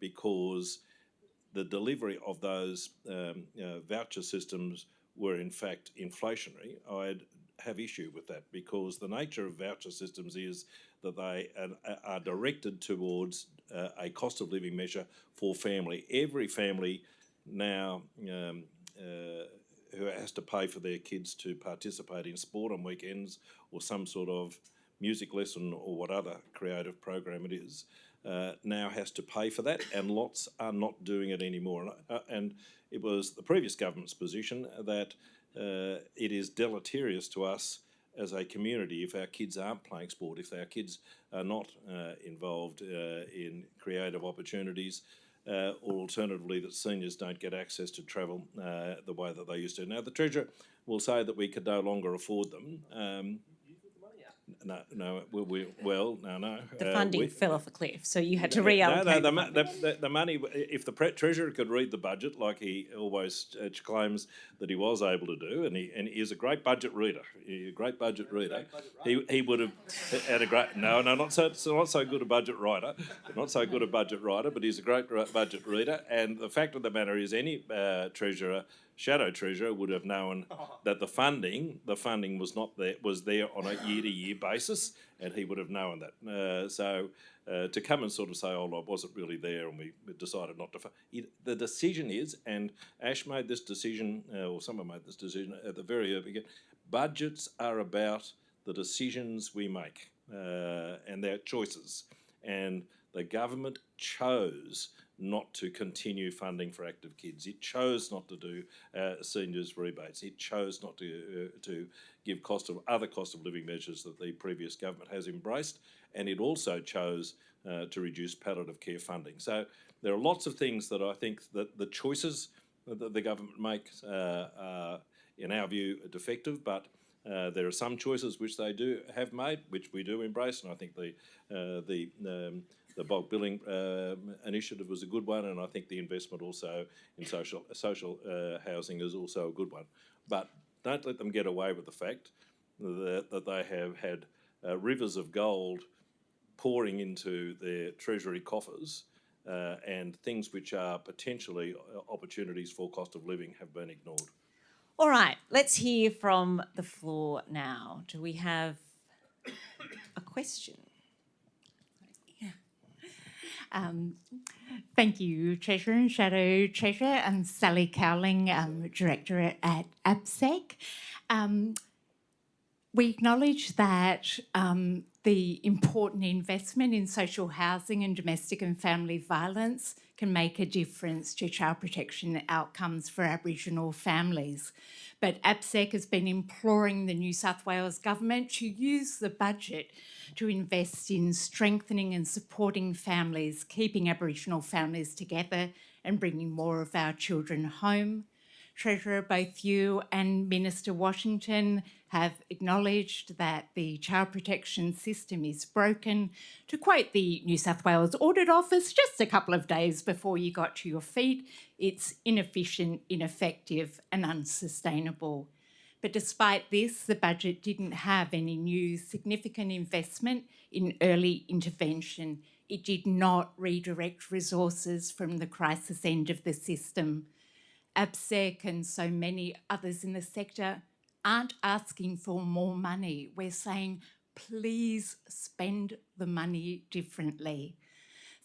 because the delivery of those voucher systems were in fact inflationary, I'd have issue with that, because the nature of voucher systems is that they are directed towards a cost of living measure for family. Every family now who has to pay for their kids to participate in sport on weekends or some sort of music lesson or what other creative program it is, now has to pay for that, and lots are not doing it anymore. And it was the previous government's position that it is deleterious to us as a community if our kids aren't playing sport, if our kids are not involved in creative opportunities, or alternatively that seniors don't get access to travel the way that they used to. Now, the Treasurer will say that we could no longer afford them. No.
The funding fell off a cliff, so you had to reallocate.
The money. If the Treasurer could read the budget, like he always claims that he was able to do, and he is a great budget reader. He would have had a great. Not so good a budget writer. Not so good a budget writer, but he's a great budget reader. And the fact of the matter is, any Treasurer, Shadow Treasurer, would have known that the funding was there on a year-to-year basis, and he would have known that. So to come and sort of say, "Oh, I wasn't really there," and we decided not to fund. The decision is, and Ash made this decision, or someone made this decision at the very early beginning. Budgets are about the decisions we make and their choices, and The government chose not to continue funding for active kids. It chose not to do seniors rebates. It chose not to give other cost of living measures that the previous government has embraced, and it also chose to reduce palliative care funding. So there are lots of things that I think that the choices that the government makes are, in our view, defective, but there are some choices which they have made, which we do embrace, and I think the bulk billing initiative was a good one, and I think the investment also in social housing is also a good one. But don't let them get away with the fact that they have had rivers of gold pouring into their treasury coffers, and things which are potentially opportunities for cost of living have been ignored.
All right, let's hear from the floor now. Do we have a question?
Thank you, Treasurer and Shadow Treasurer. I'm Sally Cowling, Director at APSEC. We acknowledge that the important investment in social housing and domestic and family violence can make a difference to child protection outcomes for Aboriginal families. But APSEC has been imploring the New South Wales Government to use the budget to invest in strengthening and supporting families, keeping Aboriginal families together and bringing more of our children home. Treasurer, both you and Minister Washington have acknowledged that the child protection system is broken. To quote the New South Wales Audit Office just a couple of days before you got to your feet, it's inefficient, ineffective and unsustainable. But despite this, the budget didn't have any new significant investment in early intervention. It did not redirect resources from the crisis end of the system. APSEC and so many others in the sector aren't asking for more money. We're saying, please spend the money differently.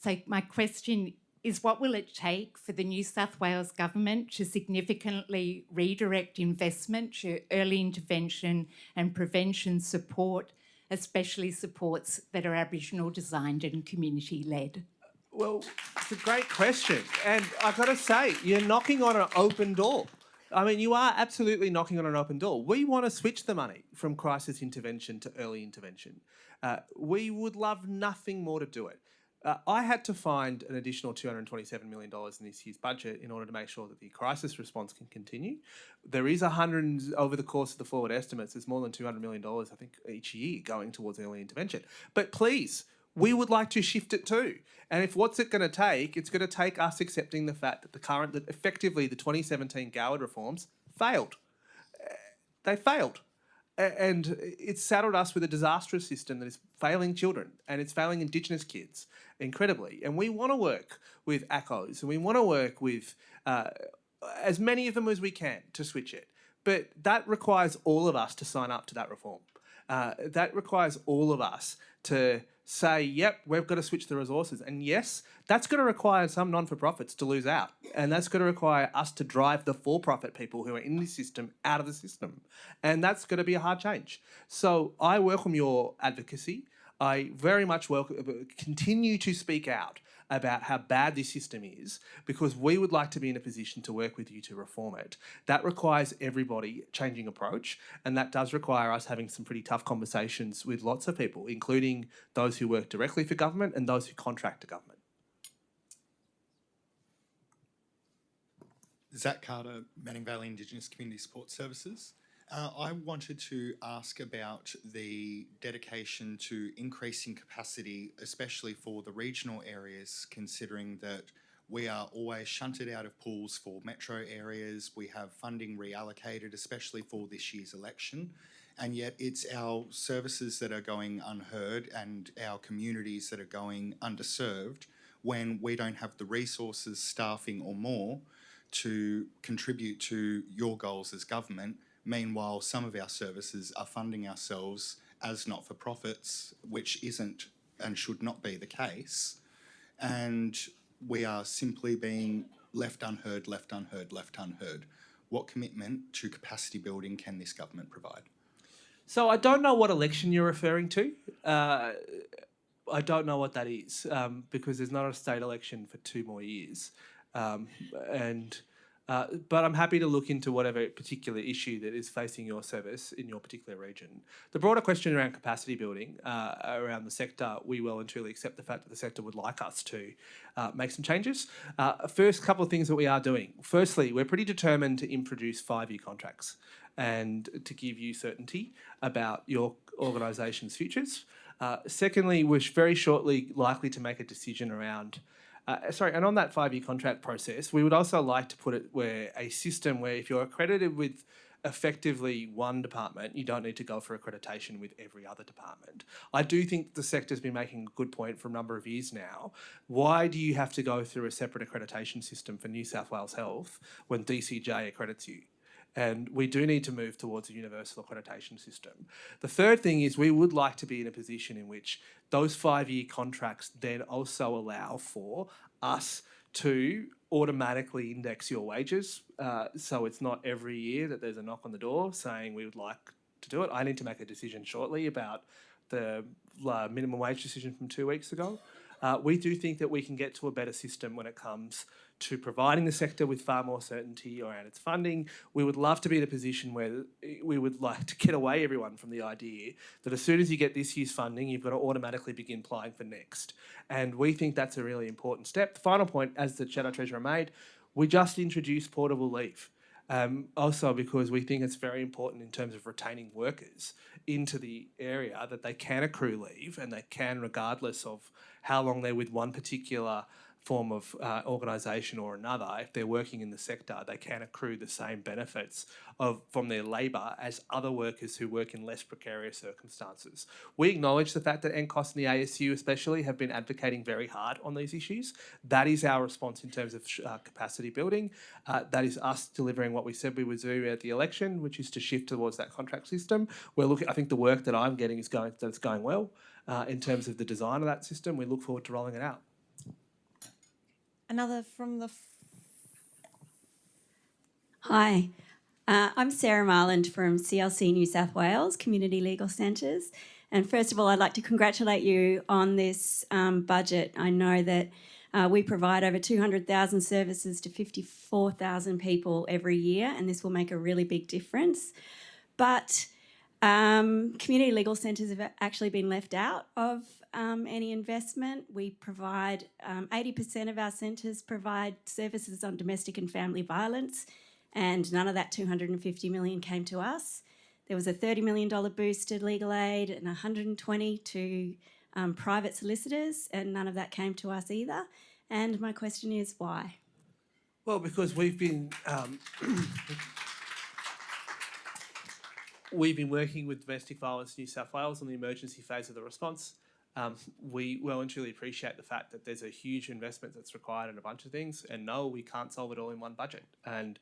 So my question is, what will it take for the New South Wales Government to significantly redirect investment to early intervention and prevention support, especially supports that are Aboriginal designed and community led?
Well, it's a great question. And I've got to say, you're knocking on an open door. I mean, you are absolutely knocking on an open door. We want to switch the money from crisis intervention to early intervention. We would love nothing more to do it. I had to find an additional $227 million in this year's budget in order to make sure that the crisis response can continue. There is over the course of the forward estimates, there's more than $200 million, I think, each year going towards early intervention. But please, we would like to shift it too. And if what's it going to take, it's going to take us accepting the fact that effectively the 2017 Goward reforms failed. They failed. And it's saddled us with a disastrous system that is failing children and it's failing Indigenous kids incredibly. And we want to work with ACOs and we want to work with as many of them as we can to switch it. But that requires all of us to sign up to that reform. That requires all of us to say, yep, we've got to switch the resources. And yes, that's going to require some non-for-profits to lose out. And that's going to require us to drive the for-profit people who are in this system out of the system. And that's going to be a hard change. So I welcome your advocacy. I very much continue to speak out about how bad this system is because we would like to be in a position to work with you to reform it. That requires everybody changing approach, and that does require us having some pretty tough conversations with lots of people, including those who work directly for government and those who contract to government.
Zach Carter, Manning Valley Indigenous Community Support Services. I wanted to ask about the dedication to increasing capacity, especially for the regional areas, considering that we are always shunted out of pools for metro areas. We have funding reallocated, especially for this year's election. And yet it's our services that are going unheard and our communities that are going underserved when we don't have the resources, staffing or more to contribute to your goals as government. Meanwhile, some of our services are funding ourselves as not-for-profits, which isn't and should not be the case. And we are simply being left unheard, left unheard, left unheard. What commitment to capacity building can this government provide?
So I don't know what election you're referring to. I don't know what that is because there's not a state election for 2 more years. But I'm happy to look into whatever particular issue that is facing your service in your particular region. The broader question around capacity building around the sector, we well and truly accept the fact that the sector would like us to make some changes. First couple of things that we are doing. Firstly, we're pretty determined to introduce 5-year contracts and to give you certainty about your organisation's futures. Secondly, we're very shortly likely to make a decision around and on that 5-year contract process, we would also like to put it where a system where if you're accredited with effectively one department, you don't need to go for accreditation with every other department. I do think the sector's been making a good point for a number of years now. Why do you have to go through a separate accreditation system for New South Wales Health when DCJ accredits you? And we do need to move towards a universal accreditation system. The third thing is we would like to be in a position in which those 5-year contracts then also allow for us to automatically index your wages. So it's not every year that there's a knock on the door saying we would like to do it. I need to make a decision shortly about the minimum wage decision from 2 weeks ago. We do think that we can get to a better system when it comes to providing the sector with far more certainty around its funding. We would love to be in a position where we would like to get away everyone from the idea that as soon as you get this year's funding, you've got to automatically begin applying for next. And we think that's a really important step. The final point, as the Shadow Treasurer made, we just introduced portable leave. Also because we think it's very important in terms of retaining workers into the area that they can accrue leave and they can, regardless of how long they're with one particular form of organisation or another, if they're working in the sector, they can accrue the same benefits from their labour as other workers who work in less precarious circumstances. We acknowledge the fact that NCOSS and the ASU especially have been advocating very hard on these issues. That is our response in terms of capacity building. That is us delivering what we said we would do at the election, which is to shift towards that contract system. I think the work that I'm getting is going well in terms of the design of that system. We look forward to rolling it out.
Another from the...
Hi, I'm Sarah Marland from CLC New South Wales, Community Legal Centres. And first of all, I'd like to congratulate you on this budget. I know that we provide over 200,000 services to 54,000 people every year, and this will make a really big difference. But community legal centres have actually been left out of any investment. We provide 80% of our centres provide services on domestic and family violence, and none of that $250 million came to us. There was a $30 million boost to legal aid and $120 to private solicitors, and none of that came to us either. And my question is why?
Well, because we've been working with Domestic Violence New South Wales on the emergency phase of the response. We well and truly appreciate the fact that there's a huge investment that's required in a bunch of things, and no, we can't solve it all in one budget. And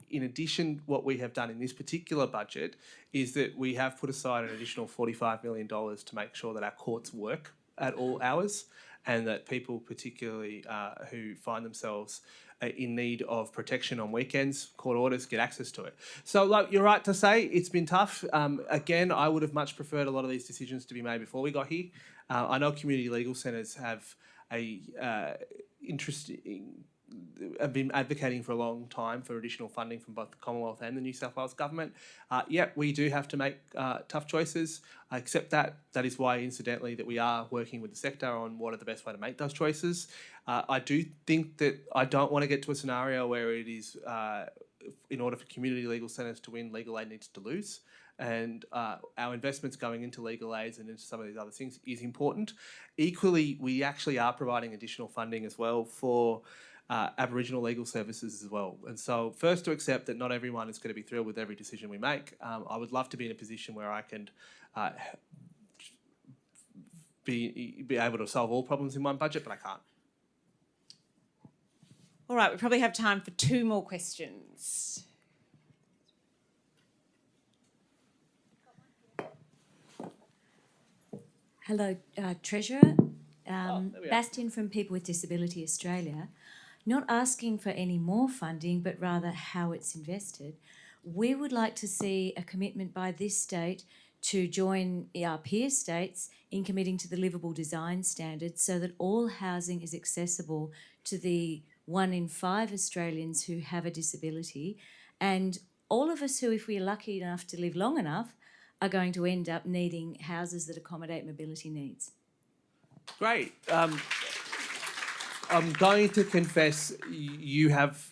in addition, what we have done in this particular budget is that we have put aside an additional $45 million to make sure that our courts work at all hours, and that people particularly who find themselves in need of protection on weekends, court orders, get access to it. So like you're right to say, it's been tough. Again, I would have much preferred a lot of these decisions to be made before we got here. I know community legal centres have have been advocating for a long time for additional funding from both the Commonwealth and the New South Wales Government. Yet we do have to make tough choices. I accept that. That is why, incidentally, that we are working with the sector on what are the best way to make those choices. I do think that I don't want to get to a scenario where it is, in order for community legal centres to win, legal aid needs to lose. And our investments going into legal aids and into some of these other things is important. Equally, we actually are providing additional funding as well for Aboriginal legal services as well. And so first to accept that not everyone is going to be thrilled with every decision we make. I would love to be in a position where I can be able to solve all problems in one budget, but I can't.
All right, we probably have time for 2 more questions.
Hello, Treasurer. Bastian from People with Disability Australia. Not asking for any more funding, but rather how it's invested. We would like to see a commitment by this state to join our peer states in committing to the livable design standard so that all housing is accessible to the 1 in 5 Australians who have a disability, and all of us who, if we're lucky enough to live long enough, are going to end up needing houses that accommodate mobility needs.
Great. I'm going to confess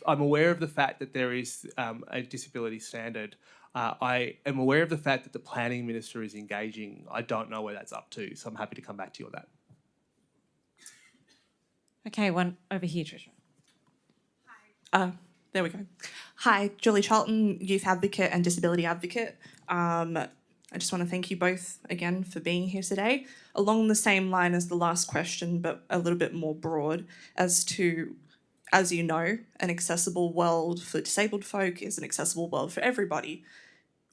I'm aware of the fact that there is a disability standard. I am aware of the fact that the planning minister is engaging. I don't know where that's up to, so I'm happy to come back to you on that.
Okay, one over here, Tricia.
There we go. Hi, Julie Charlton, youth advocate and disability advocate. I just want to thank you both again for being here today. Along the same line as the last question, but a little bit more broad, as to, as you know, an accessible world for disabled folk is an accessible world for everybody.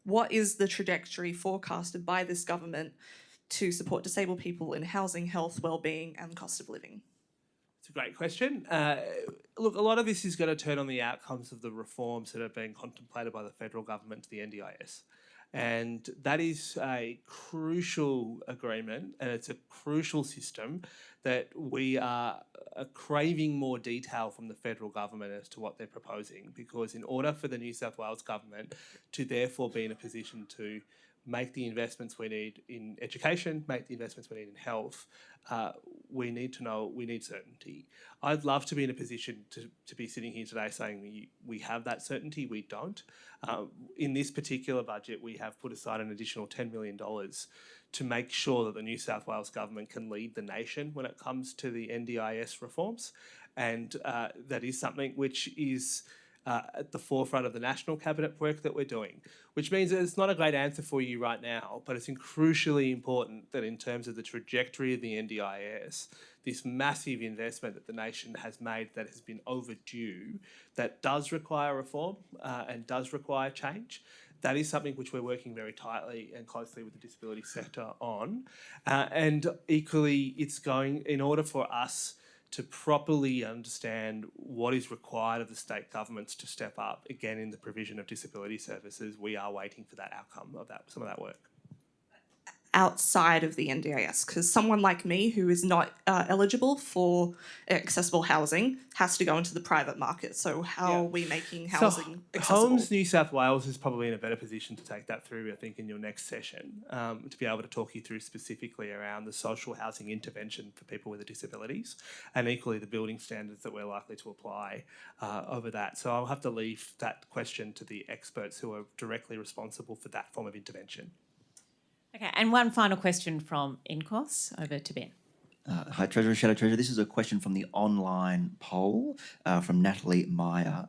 What is the trajectory forecasted by this government to support disabled people in housing, health, wellbeing, and cost of living?
It's a great question. Look, a lot of this is going to turn on the outcomes of the reforms that are being contemplated by the federal government to the NDIS. And that is a crucial agreement, and it's a crucial system that we are craving more detail from the federal government as to what they're proposing, because in order for the New South Wales government to therefore be in a position to make the investments we need in education, make the investments we need in health, we need certainty. I'd love to be in a position to be sitting here today saying we have that certainty. We don't. In this particular budget, we have put aside an additional $10 million to make sure that the New South Wales government can lead the nation when it comes to the NDIS reforms. And that is something which is at the forefront of the national cabinet work that we're doing, which means that it's not a great answer for you right now, but it's crucially important that in terms of the trajectory of the NDIS, this massive investment that the nation has made that has been overdue, that does require reform and does require change. That is something which we're working very tightly and closely with the disability sector on. And equally, it's going, in order for us to properly understand what is required of the state governments to step up, again, in the provision of disability services, we are waiting for that outcome of some of that work.
Outside of the NDIS, because someone like me who is not eligible for accessible housing has to go into the private market. So how are we making housing accessible?
Homes New South Wales is probably in a better position to take that through, I think, in your next session, to be able to talk you through specifically around the social housing intervention for people with disabilities, and equally the building standards that we're likely to apply over that. So I'll have to leave that question to the experts who are directly responsible for that form of intervention.
Okay, and one final question from NCOSS, over to Ben.
Hi, Treasurer, Shadow Treasurer. This is a question from the online poll from Natalie Meyer.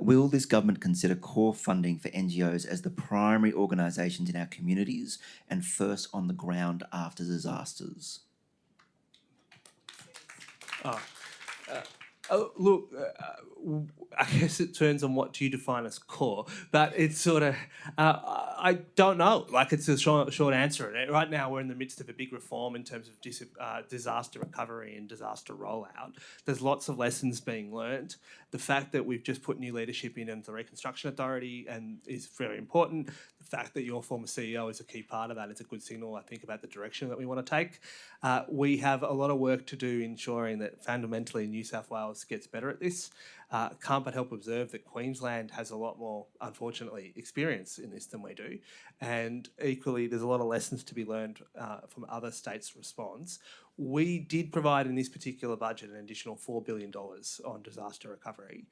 Will this government consider core funding for NGOs as the primary organisations in our communities and first on the ground after disasters?
Look, I guess it turns on what do you define as core, but it's sort of, I don't know. Like, it's a short answer. Right now, we're in the midst of a big reform in terms of disaster recovery and disaster rollout. There's lots of lessons being learnt. The fact that we've just put new leadership in the Reconstruction Authority and is very important. The fact that your former CEO is a key part of that is a good signal, I think, about the direction that we want to take. We have a lot of work to do ensuring that fundamentally New South Wales gets better at this. Can't but help observe that Queensland has a lot more, unfortunately, experience in this than we do. And equally, there's a lot of lessons to be learned from other states' response. We did provide in this particular budget an additional $4 billion on disaster recovery.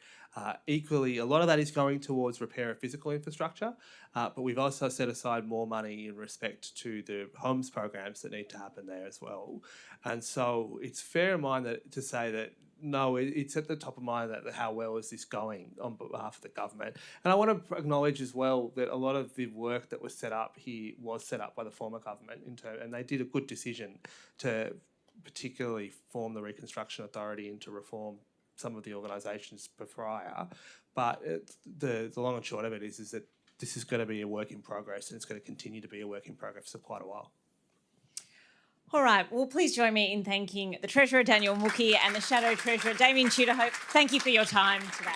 Equally, a lot of that is going towards repair of physical infrastructure, but we've also set aside more money in respect to the homes programs that need to happen there as well. And so it's fair in mind to say that no, it's at the top of mind that how well is this going on behalf of the government. And I want to acknowledge as well that a lot of the work that was set up here was set up by the former government, and they did a good decision to particularly form the Reconstruction Authority and to reform some of the organisations prior. But the long and short of it is that this is going to be a work in progress, and it's going to continue to be a work in progress for quite a while.
All right, well, please join me in thanking the Treasurer, Daniel Mookie, and the Shadow Treasurer, Damien Tudorhope. Thank you for your time today.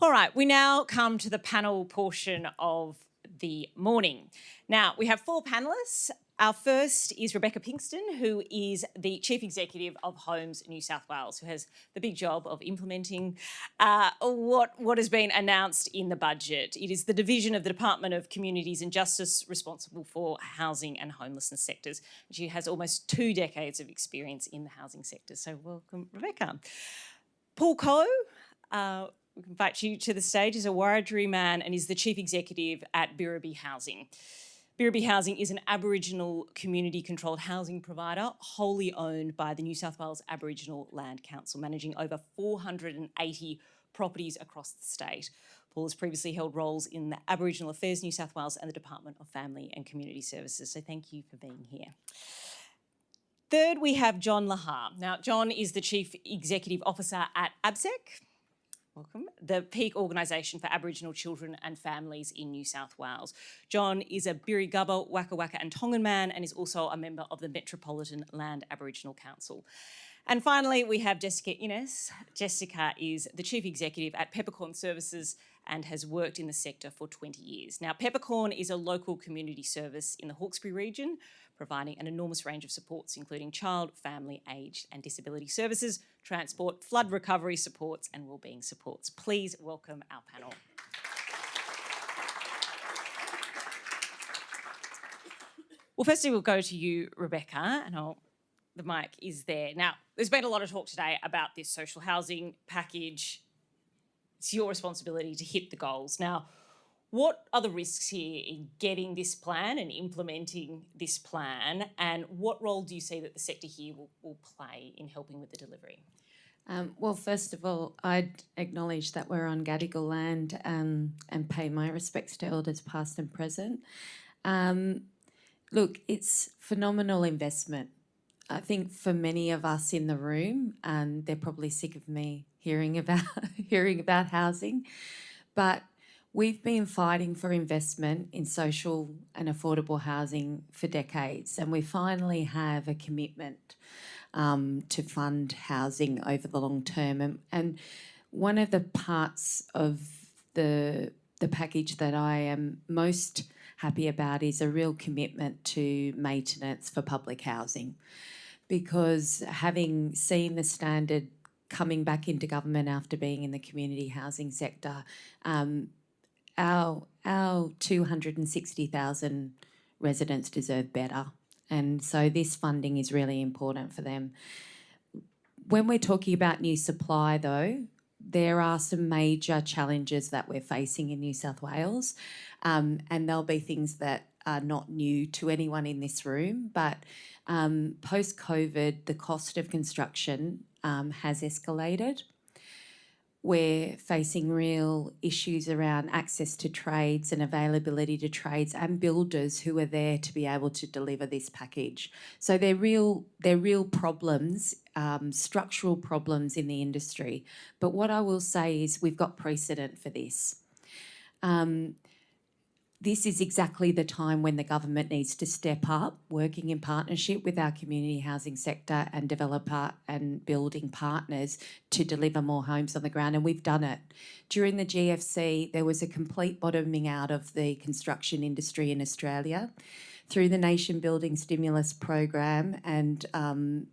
All right, we now come to the panel portion of the morning. Now, we have 4 panellists. Our first is Rebecca Pinkston, who is the Chief Executive of Homes New South Wales, who has the big job of implementing what has been announced in the budget. It is the division of the Department of Communities and Justice responsible for housing and homelessness sectors. She has almost 2 decades of experience in the housing sector. So welcome, Rebecca. Paul Coe, we invite you to the stage, is a Wiradjuri man and is the Chief Executive at Birribee Housing. Birribee Housing is an Aboriginal community-controlled housing provider wholly owned by the New South Wales Aboriginal Land Council, managing over 480 properties across the state. Paul has previously held roles in the Aboriginal Affairs New South Wales and the Department of Family and Community Services, so thank you for being here. Third, we have John Lahar. Now, John is the Chief Executive Officer at ABSEC. Welcome. The peak organisation for Aboriginal children and families in New South Wales. John is a Birri-Gubba, Waka Waka and Tongan man and is also a member of the Metropolitan Land Aboriginal Council. And finally, we have Jessica Innes. Jessica is the Chief Executive at Peppercorn Services and has worked in the sector for 20 years. Now, Peppercorn is a local community service in the Hawkesbury region, providing an enormous range of supports, including child, family, aged and disability services, transport, flood recovery supports and wellbeing supports. Please welcome our panel. Well, firstly, we'll go to you, Rebecca, and the mic is there. Now, there's been a lot of talk today about this social housing package. It's your responsibility to hit the goals. Now, what are the risks here in getting this plan and implementing this plan, and what role do you see that the sector here will play in helping with the delivery?
Well, first of all, I'd acknowledge that we're on Gadigal land and pay my respects to elders past and present. Look, it's phenomenal investment. I think for many of us in the room, and they're probably sick of me hearing about housing, but we've been fighting for investment in social and affordable housing for decades, and we finally have a commitment to fund housing over the long term. And one of the parts of the package that I am most happy about is a real commitment to maintenance for public housing, because having seen the standard coming back into government after being in the community housing sector, our 260,000 residents deserve better. And so this funding is really important for them. When we're talking about new supply, though, there are some major challenges that we're facing in New South Wales, and there'll be things that are not new to anyone in this room, but post-COVID, the cost of construction has escalated. We're facing real issues around access to trades and availability to trades and builders who are there to be able to deliver this package. So they're real problems, structural problems in the industry. But what I will say is we've got precedent for this. This is exactly the time when the government needs to step up, working in partnership with our community housing sector and developer and building partners to deliver more homes on the ground, and we've done it. During the GFC, there was a complete bottoming out of the construction industry in Australia. Through the Nation Building Stimulus Program and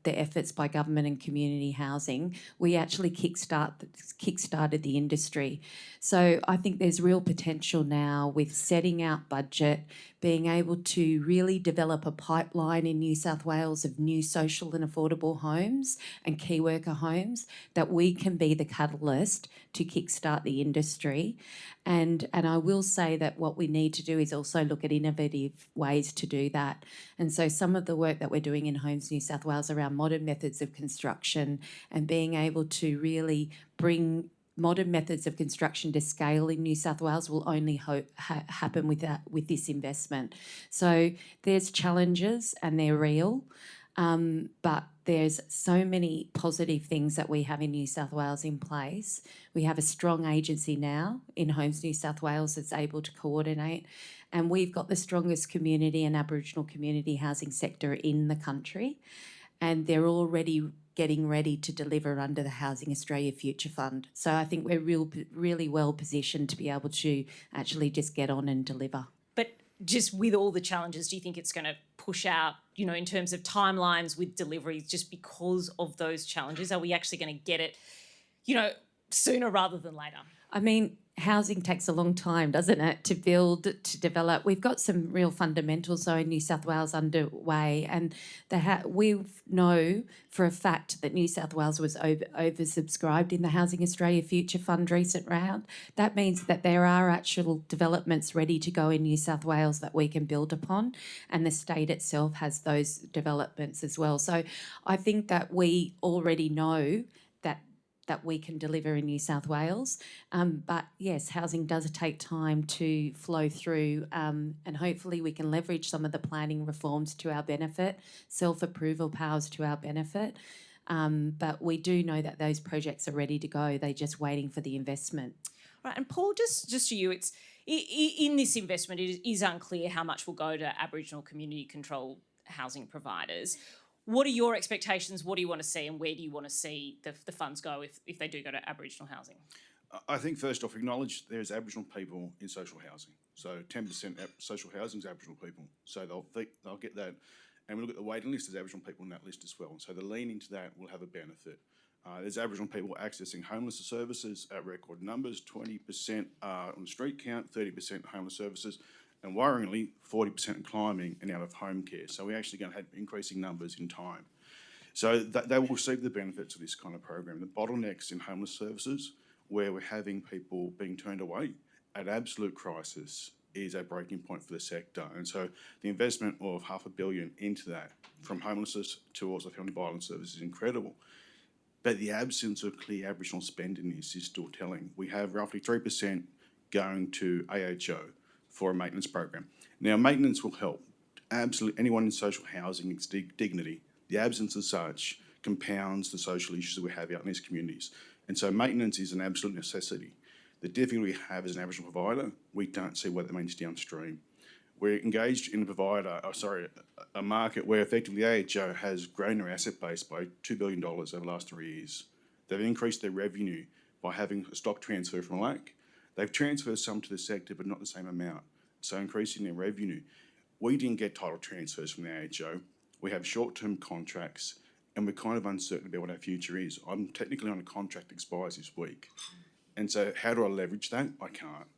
the efforts by government and community housing, we actually kickstarted the industry. So I think there's real potential now with setting out budget, being able to really develop a pipeline in New South Wales of new social and affordable homes and key worker homes, that we can be the catalyst to kickstart the industry. And I will say that what we need to do is also look at innovative ways to do that. And so some of the work that we're doing in Homes New South Wales around modern methods of construction and being able to really bring modern methods of construction to scale in New South Wales will only happen with this investment. So there's challenges and they're real, but there's so many positive things that we have in New South Wales in place. We have a strong agency now in Homes New South Wales that's able to coordinate, and we've got the strongest community and Aboriginal community housing sector in the country, and they're already getting ready to deliver under the Housing Australia Future Fund. So I think we're really well positioned to be able to actually just get on and deliver.
But just with all the challenges, do you think it's going to push out, you know, in terms of timelines with deliveries just because of those challenges? Are we actually going to get it, you know, sooner rather than later?
I mean, housing takes a long time, doesn't it, to build, to develop. We've got some real fundamentals, though, in New South Wales underway, and we know for a fact that New South Wales was oversubscribed in the Housing Australia Future Fund recent round. That means that there are actual developments ready to go in New South Wales that we can build upon, and the state itself has those developments as well. So I think that we already know that we can deliver in New South Wales. But yes, housing does take time to flow through, and hopefully we can leverage some of the planning reforms to our benefit, self-approval powers to our benefit. But we do know that those projects are ready to go. They're just waiting for the investment.
Right, and Paul, just to you, it's in this investment, it is unclear how much will go to Aboriginal community-controlled housing providers. What are your expectations? What do you want to see, and where do you want to see the funds go if they do go to Aboriginal housing?
I think first off, acknowledge there's Aboriginal people in social housing. So 10% social housing is Aboriginal people. So they'll get that. And we look at the waiting list, there's Aboriginal people in that list as well. So the lean into that will have a benefit. There's Aboriginal people accessing homeless services at record numbers, 20% on the street count, 30% homeless services, and worryingly, 40% climbing and out of home care. So we're actually going to have increasing numbers in time. So they will receive the benefits of this kind of program. The bottlenecks in homeless services, where we're having people being turned away at absolute crisis, is a breaking point for the sector. And so the investment of $500 million into that, from homelessness to also family violence services, is incredible. But the absence of clear Aboriginal spend in this is still telling. We have roughly 3% going to AHO for a maintenance program. Now, maintenance will help. Absolutely anyone in social housing needs dignity. The absence of such compounds the social issues that we have out in these communities. And so maintenance is an absolute necessity. The difficulty we have as an Aboriginal provider, we don't see what that means downstream. We're engaged in a market where effectively AHO has grown their asset base by $2 billion over the last 3 years. They've increased their revenue by having a stock transfer from LAC. They've transferred some to the sector, but not the same amount, so increasing their revenue. We didn't get title transfers from the AHO. We have short-term contracts, and we're kind of uncertain about what our future is. I'm technically on a contract that expires this week. And so how do I leverage that? I can't.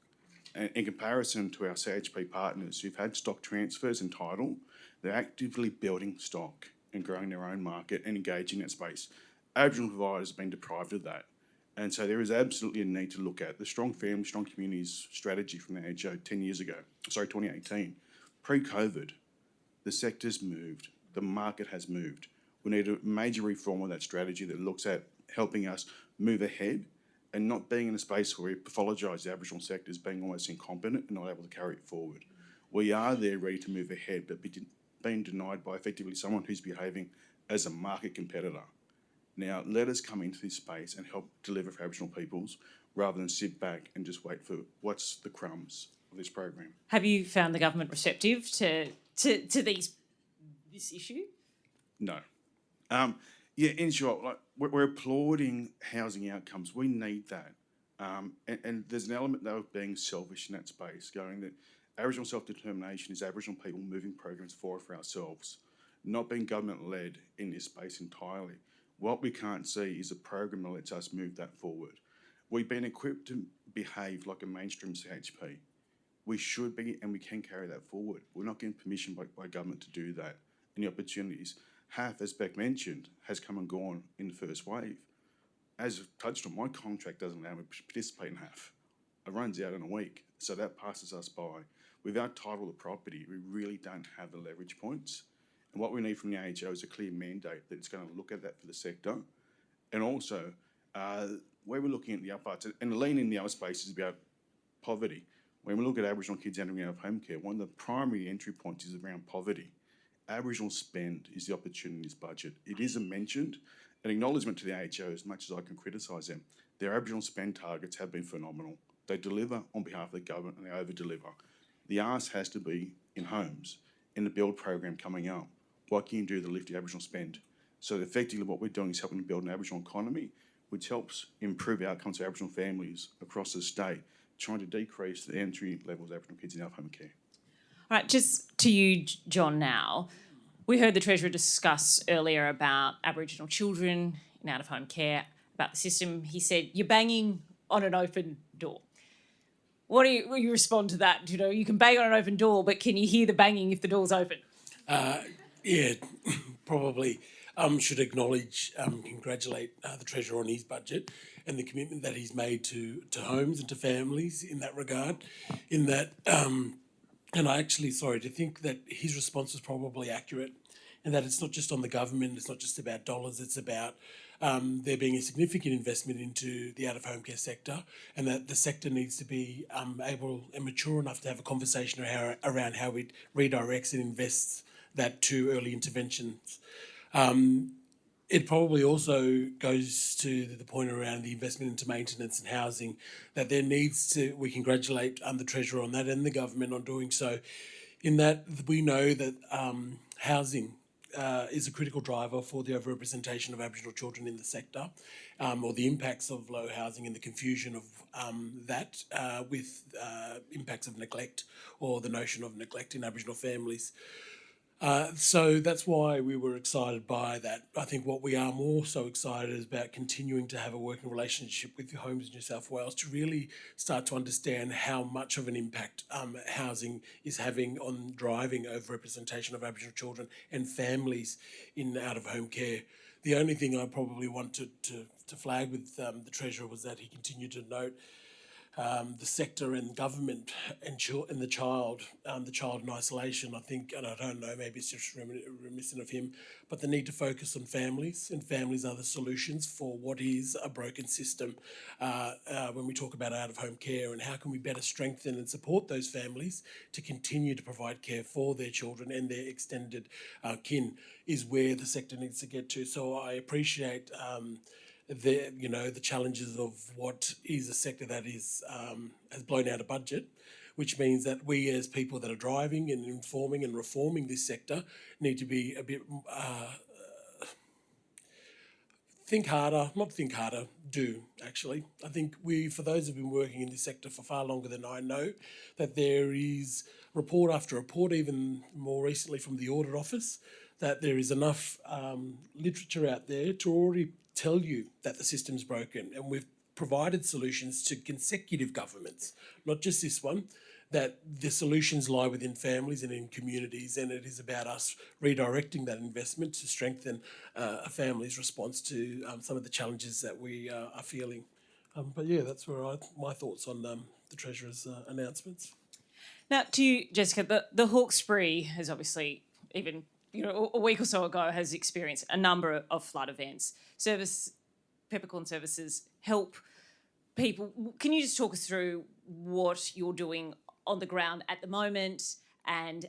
And in comparison to our CHP partners who've had stock transfers and title, they're actively building stock and growing their own market and engaging in that space. Aboriginal providers have been deprived of that. And so there is absolutely a need to look at the Strong Family, Strong Communities strategy from the AHO 2018. Pre-COVID, the sector's moved, the market has moved. We need a major reform of that strategy that looks at helping us move ahead and not being in a space where we pathologise the Aboriginal sector as being almost incompetent and not able to carry it forward. We are there ready to move ahead, but being denied by effectively someone who's behaving as a market competitor. Now, let us come into this space and help deliver for Aboriginal peoples rather than sit back and just wait for what's the crumbs of this program.
Have you found the government receptive to this issue?
No. In short, we're applauding housing outcomes. We need that. And there's an element, though, of being selfish in that space, going that Aboriginal self-determination is Aboriginal people moving programs forward for ourselves, not being government-led in this space entirely. What we can't see is a program that lets us move that forward. We've been equipped to behave like a mainstream CHP. We should be, and we can carry that forward. We're not getting permission by government to do that. And the opportunities, half, as Beck mentioned, has come and gone in the first wave. As I've touched on, my contract doesn't allow me to participate in half. It runs out in a week, so that passes us by. Without title of property, we really don't have the leverage points. And what we need from the AHO is a clear mandate that it's going to look at that for the sector. And also, where we're looking at the upper parts, and the lean in the other space is about poverty. When we look at Aboriginal kids entering out of home care, one of the primary entry points is around poverty. Aboriginal spend is the opportunity in this budget. It isn't mentioned. An acknowledgement to the AHO, as much as I can criticise them, their Aboriginal spend targets have been phenomenal. They deliver on behalf of the government and they over-deliver. The ask has to be in homes, in the build program coming up. What can you do to lift the Aboriginal spend? So effectively what we're doing is helping to build an Aboriginal economy, which helps improve outcomes for Aboriginal families across the state, trying to decrease the entry levels of Aboriginal kids in out-of-home care.
All right, just to you, John, now. We heard the Treasurer discuss earlier about Aboriginal children in out-of-home care, about the system. He said, you're banging on an open door. What do you respond to that? You know, you can bang on an open door, but can you hear the banging if the door's open?
Yeah, probably should acknowledge, congratulate the Treasurer on his budget and the commitment that he's made to homes and to families in that regard. In that, and I actually, sorry, to think that his response was probably accurate, and that it's not just on the government, it's not just about dollars, it's about there being a significant investment into the out-of-home care sector, and that the sector needs to be able and mature enough to have a conversation around how it redirects and invests that to early interventions. It probably also goes to the point around the investment into maintenance and housing, that there needs to, we congratulate the Treasurer on that and the government on doing so, in that we know that housing is a critical driver for the overrepresentation of Aboriginal children in the sector, or the impacts of low housing and the confusion of that with impacts of neglect or the notion of neglect in Aboriginal families. So that's why we were excited by that. I think what we are more so excited is about continuing to have a working relationship with the Homes in New South Wales to really start to understand how much of an impact housing is having on driving overrepresentation of Aboriginal children and families in out-of-home care. The only thing I probably wanted to flag with the Treasurer was that he continued to note the sector and government and the child in isolation. I think, and I don't know, maybe it's just reminiscent of him, but the need to focus on families, and families are the solutions for what is a broken system when we talk about out-of-home care, and how can we better strengthen and support those families to continue to provide care for their children and their extended kin is where the sector needs to get to. So I appreciate the challenges of what is a sector that is has blown out of budget, which means that we as people that are driving and informing and reforming this sector need to be a bit do actually. I think for those who've been working in this sector for far longer than I know, that there is report after report, even more recently from the Audit Office, that there is enough literature out there to already tell you that the system's broken, and we've provided solutions to consecutive governments, not just this one, that the solutions lie within families and in communities, and it is about us redirecting that investment to strengthen a family's response to some of the challenges that we are feeling. But yeah, that's where my thoughts on the Treasurer's announcements.
Now, to you, Jessica, the Hawkesbury has obviously, even a week or so ago, has experienced a number of flood events. Peppercorn Services help people. Can you just talk us through what you're doing on the ground at the moment, and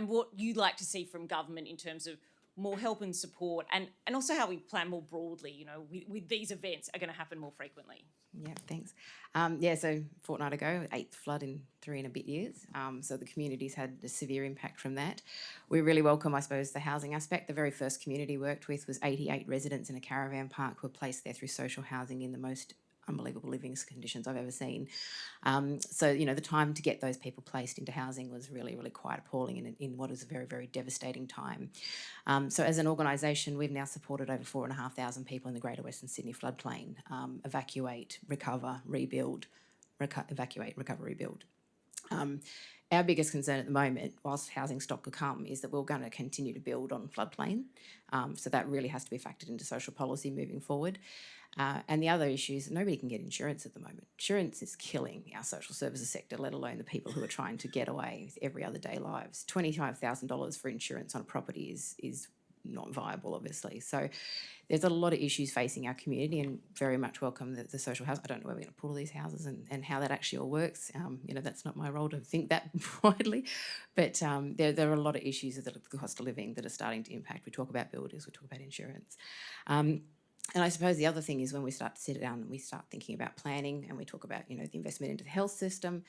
what you'd like to see from government in terms of more help and support, and also how we plan more broadly, with these events are going to happen more frequently?
Yeah, thanks. So a fortnight ago, 8th flood in 3 and a bit years. So the community's had a severe impact from that. We really welcome, I suppose, the housing aspect. The very first community worked with was 88 residents in a caravan park who were placed there through social housing in the most unbelievable living conditions I've ever seen. The time to get those people placed into housing was really, really quite appalling in what is a very, very devastating time. So as an organisation, we've now supported over 4,500 people in the Greater Western Sydney floodplain evacuate, recover, rebuild. Our biggest concern at the moment, whilst housing stock could come, is that we're going to continue to build on floodplain. So that really has to be factored into social policy moving forward. And the other issue is nobody can get insurance at the moment. Insurance is killing our social services sector, let alone the people who are trying to get away with every other day lives. $25,000 for insurance on a property is not viable, obviously. So there's a lot of issues facing our community, and very much welcome the social house. I don't know where we're going to put all these houses and how that actually all works. That's not my role to think that widely, but there are a lot of issues with the cost of living that are starting to impact. We talk about builders, we talk about insurance. And I suppose the other thing is when we start to sit down and we start thinking about planning and we talk about, the investment into the health system,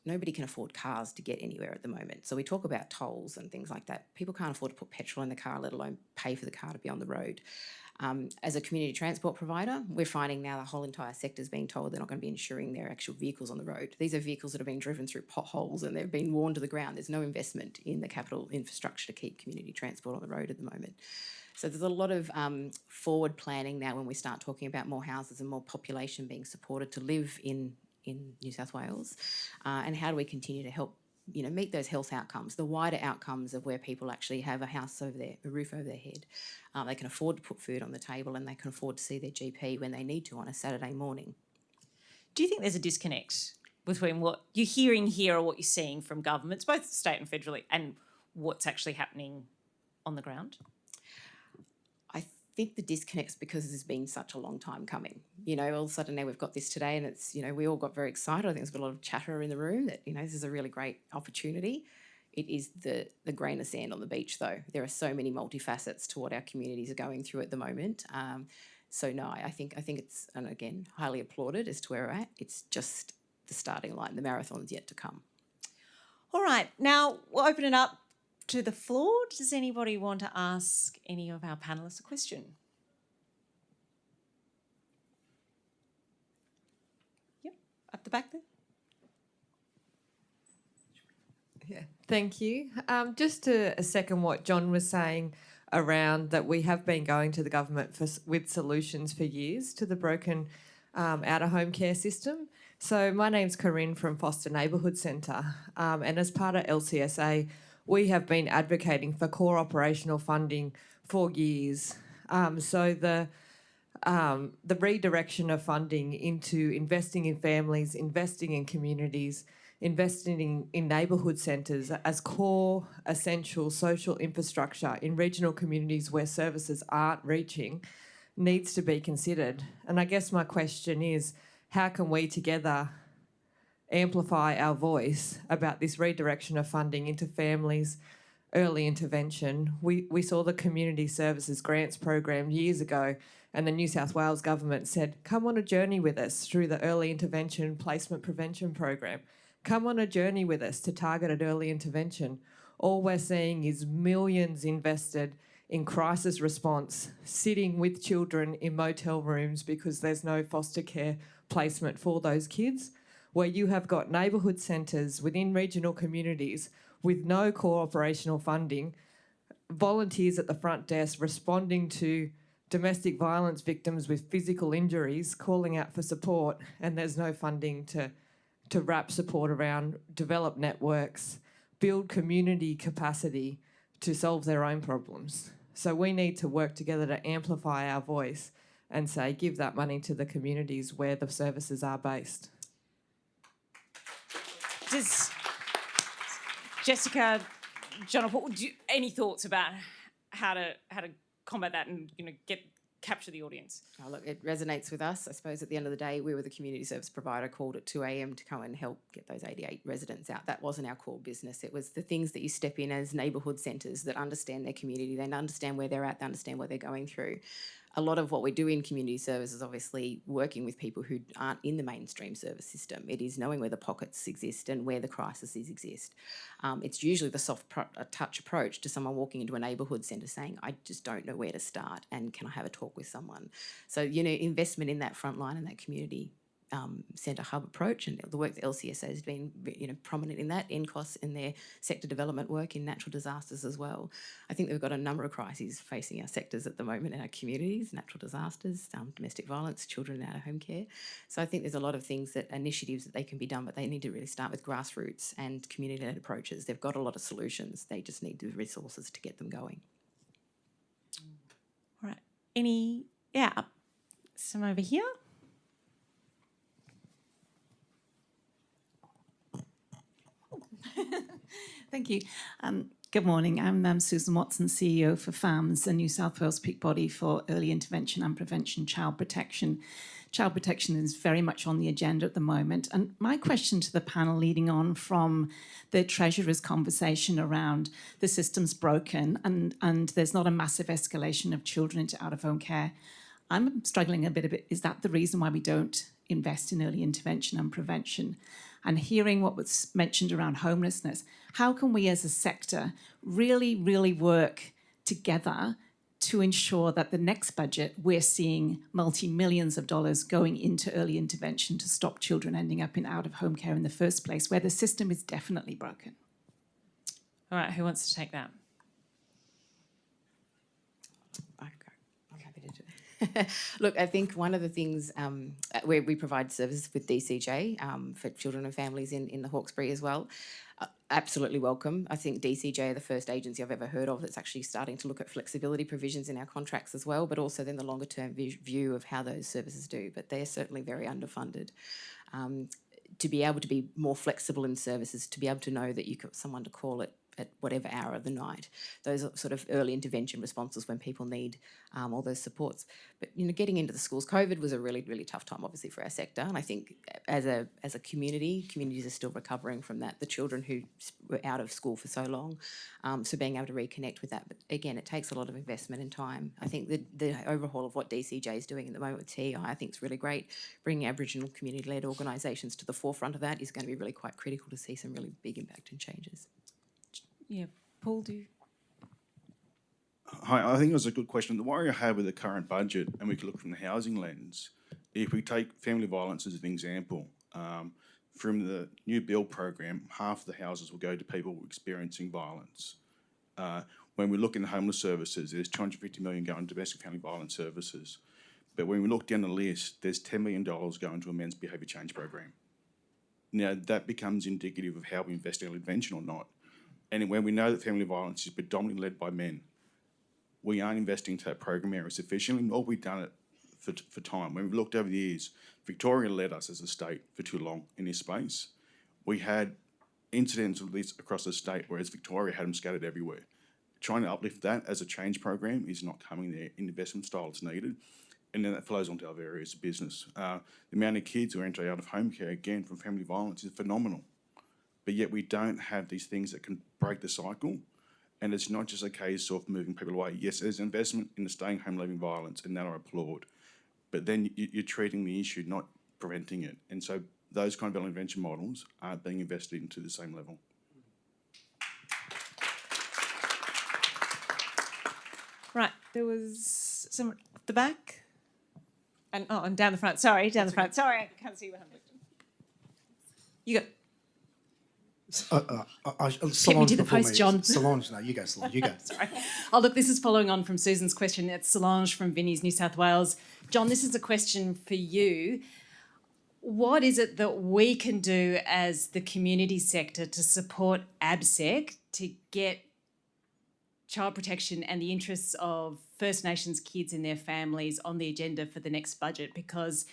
nobody can afford cars to get anywhere at the moment. So we talk about tolls and things like that. People can't afford to put petrol in the car, let alone pay for the car to be on the road. As a community transport provider, we're finding now the whole entire sector is being told they're not going to be insuring their actual vehicles on the road. These are vehicles that have been driven through potholes and they've been worn to the ground. There's no investment in the capital infrastructure to keep community transport on the road at the moment. So there's a lot of forward planning now when we start talking about more houses and more population being supported to live in New South Wales, and how do we continue to help meet those health outcomes, the wider outcomes of where people actually have a house over there, a roof over their head. They can afford to put food on the table and they can afford to see their GP when they need to on a Saturday morning.
Do you think there's a disconnect between what you're hearing here or what you're seeing from governments, both state and federally, and what's actually happening on the ground?
I think the disconnect's because it's been such a long time coming. All of a sudden now we've got this today and it's, we all got very excited. I think there's been a lot of chatter in the room that, this is a really great opportunity. It is the grain of sand on the beach though. There are so many multifacets to what our communities are going through at the moment. So no, I think it's, and again, highly applauded as to where we're at. It's just the starting line. The marathon's yet to come.
All right, now we'll open it up to the floor. Does anybody want to ask any of our panellists a question? Yep, up the back there.
Yeah, thank you. Just to second what John was saying around that we have been going to the government with solutions for years to the broken out-of-home care system. So my name's Corinne from Foster Neighbourhood Centre, and as part of LCSA, we have been advocating for core operational funding for years. So the redirection of funding into investing in families, investing in communities, investing in neighbourhood centres as core essential social infrastructure in regional communities where services aren't reaching needs to be considered. And I guess my question is, how can we together amplify our voice about this redirection of funding into families, early intervention? We saw the Community Services Grants Program years ago, and the New South Wales government said, come on a journey with us through the Early Intervention Placement Prevention Program. Come on a journey with us to targeted early intervention. All we're seeing is millions invested in crisis response, sitting with children in motel rooms because there's no foster care placement for those kids, where you have got neighbourhood centres within regional communities with no core operational funding, volunteers at the front desk responding to domestic violence victims with physical injuries, calling out for support, and there's no funding to wrap support around, develop networks, build community capacity to solve their own problems. So we need to work together to amplify our voice and say, give that money to the communities where the services are based.
Does Jessica, John, or Paul, any thoughts about how to combat that and capture the audience?
Oh, look, it resonates with us. I suppose at the end of the day, we were the community service provider called at 2 a.m. to come and help get those 88 residents out. That wasn't our core business. It was the things that you step in as neighbourhood centres that understand their community, they understand where they're at, they understand what they're going through. A lot of what we do in community service is obviously working with people who aren't in the mainstream service system. It is knowing where the pockets exist and where the crises exist. It's usually the soft touch approach to someone walking into a neighbourhood centre saying, I just don't know where to start and can I have a talk with someone? So, investment in that front line and that community centre hub approach, and the work that LCSA has been prominent in that, NCOSS in their sector development work in natural disasters as well. I think we've got a number of crises facing our sectors at the moment in our communities, natural disasters, domestic violence, children in out-of-home care. So I think there's a lot of initiatives that they can be done, but they need to really start with grassroots and community-led approaches. They've got a lot of solutions. They just need the resources to get them going.
All right. Some over here.
Thank you. Good morning. I'm Susan Watson, CEO for FAMS, the New South Wales peak body for early intervention and prevention child protection. Child protection is very much on the agenda at the moment. And my question to the panel, leading on from the Treasurer's conversation around the system's broken and there's not a massive escalation of children into out-of-home care. I'm struggling a bit. Is that the reason why we don't invest in early intervention and prevention. And hearing what was mentioned around homelessness, how can we as a sector really, really work together to ensure that the next budget we're seeing multi-millions of dollars going into early intervention to stop children ending up in out-of-home care in the first place, where the system is definitely broken?
All right, who wants to take that?
I'm happy to do it. Look, I think one of the things where we provide services with DCJ for children and families in the Hawkesbury as well. Absolutely welcome. I think DCJ are the first agency I've ever heard of that's actually starting to look at flexibility provisions in our contracts as well, but also then the longer term view of how those services do. But they're certainly very underfunded. To be able to be more flexible in services, to be able to know that you've got someone to call at whatever hour of the night. Those are sort of early intervention responses when people need all those supports. But, you know, getting into the schools, COVID was a really, really tough time, obviously, for our sector. And I think as a community, communities are still recovering from that. The children who were out of school for so long, so being able to reconnect with that. But again, it takes a lot of investment and time. I think the overhaul of what DCJ is doing at the moment with TI, I think is really great. Bringing Aboriginal community-led organisations to the forefront of that is going to be really quite critical to see some really big impact and changes.
Yeah, Paul, do you?
Hi, I think it was a good question. The worry I have with the current budget, and we can look from the housing lens, if we take family violence as an example, from the new build program, half the houses will go to people experiencing violence. When we look in the homeless services, there's $250 million going to domestic family violence services. But when we look down the list, there's $10 million going to a men's behaviour change program. Now, that becomes indicative of how we invest in intervention or not. And when we know that family violence is predominantly led by men, we aren't investing into that program area sufficiently, nor have we done it for time. When we've looked over the years, Victoria led us as a state for too long in this space. We had incidents of this across the state, whereas Victoria had them scattered everywhere. Trying to uplift that as a change program is not coming there in the investment style it's needed. And then that flows onto other areas of business. The amount of kids who enter out of home care, again, from family violence is phenomenal. But yet we don't have these things that can break the cycle. And it's not just a case of moving people away. Yes, there's investment in the staying home leaving violence, and that I applaud. But then you're treating the issue, not preventing it. And so those kind of early intervention models aren't being invested into the same level.
Right, there was someone at the back. And down the front. Sorry, down the front. Sorry, I can't see behind. You go.
Get me to the post, John.
Solange, no, you go, Solange, you go.
Sorry. Oh, look, this is following on from Susan's question. It's Solange from Vinnie's New South Wales. John, this is a question for you. What is it that we can do as the community sector to support ABSEC to get child protection and the interests of First Nations kids and their families on the agenda for the next budget? Because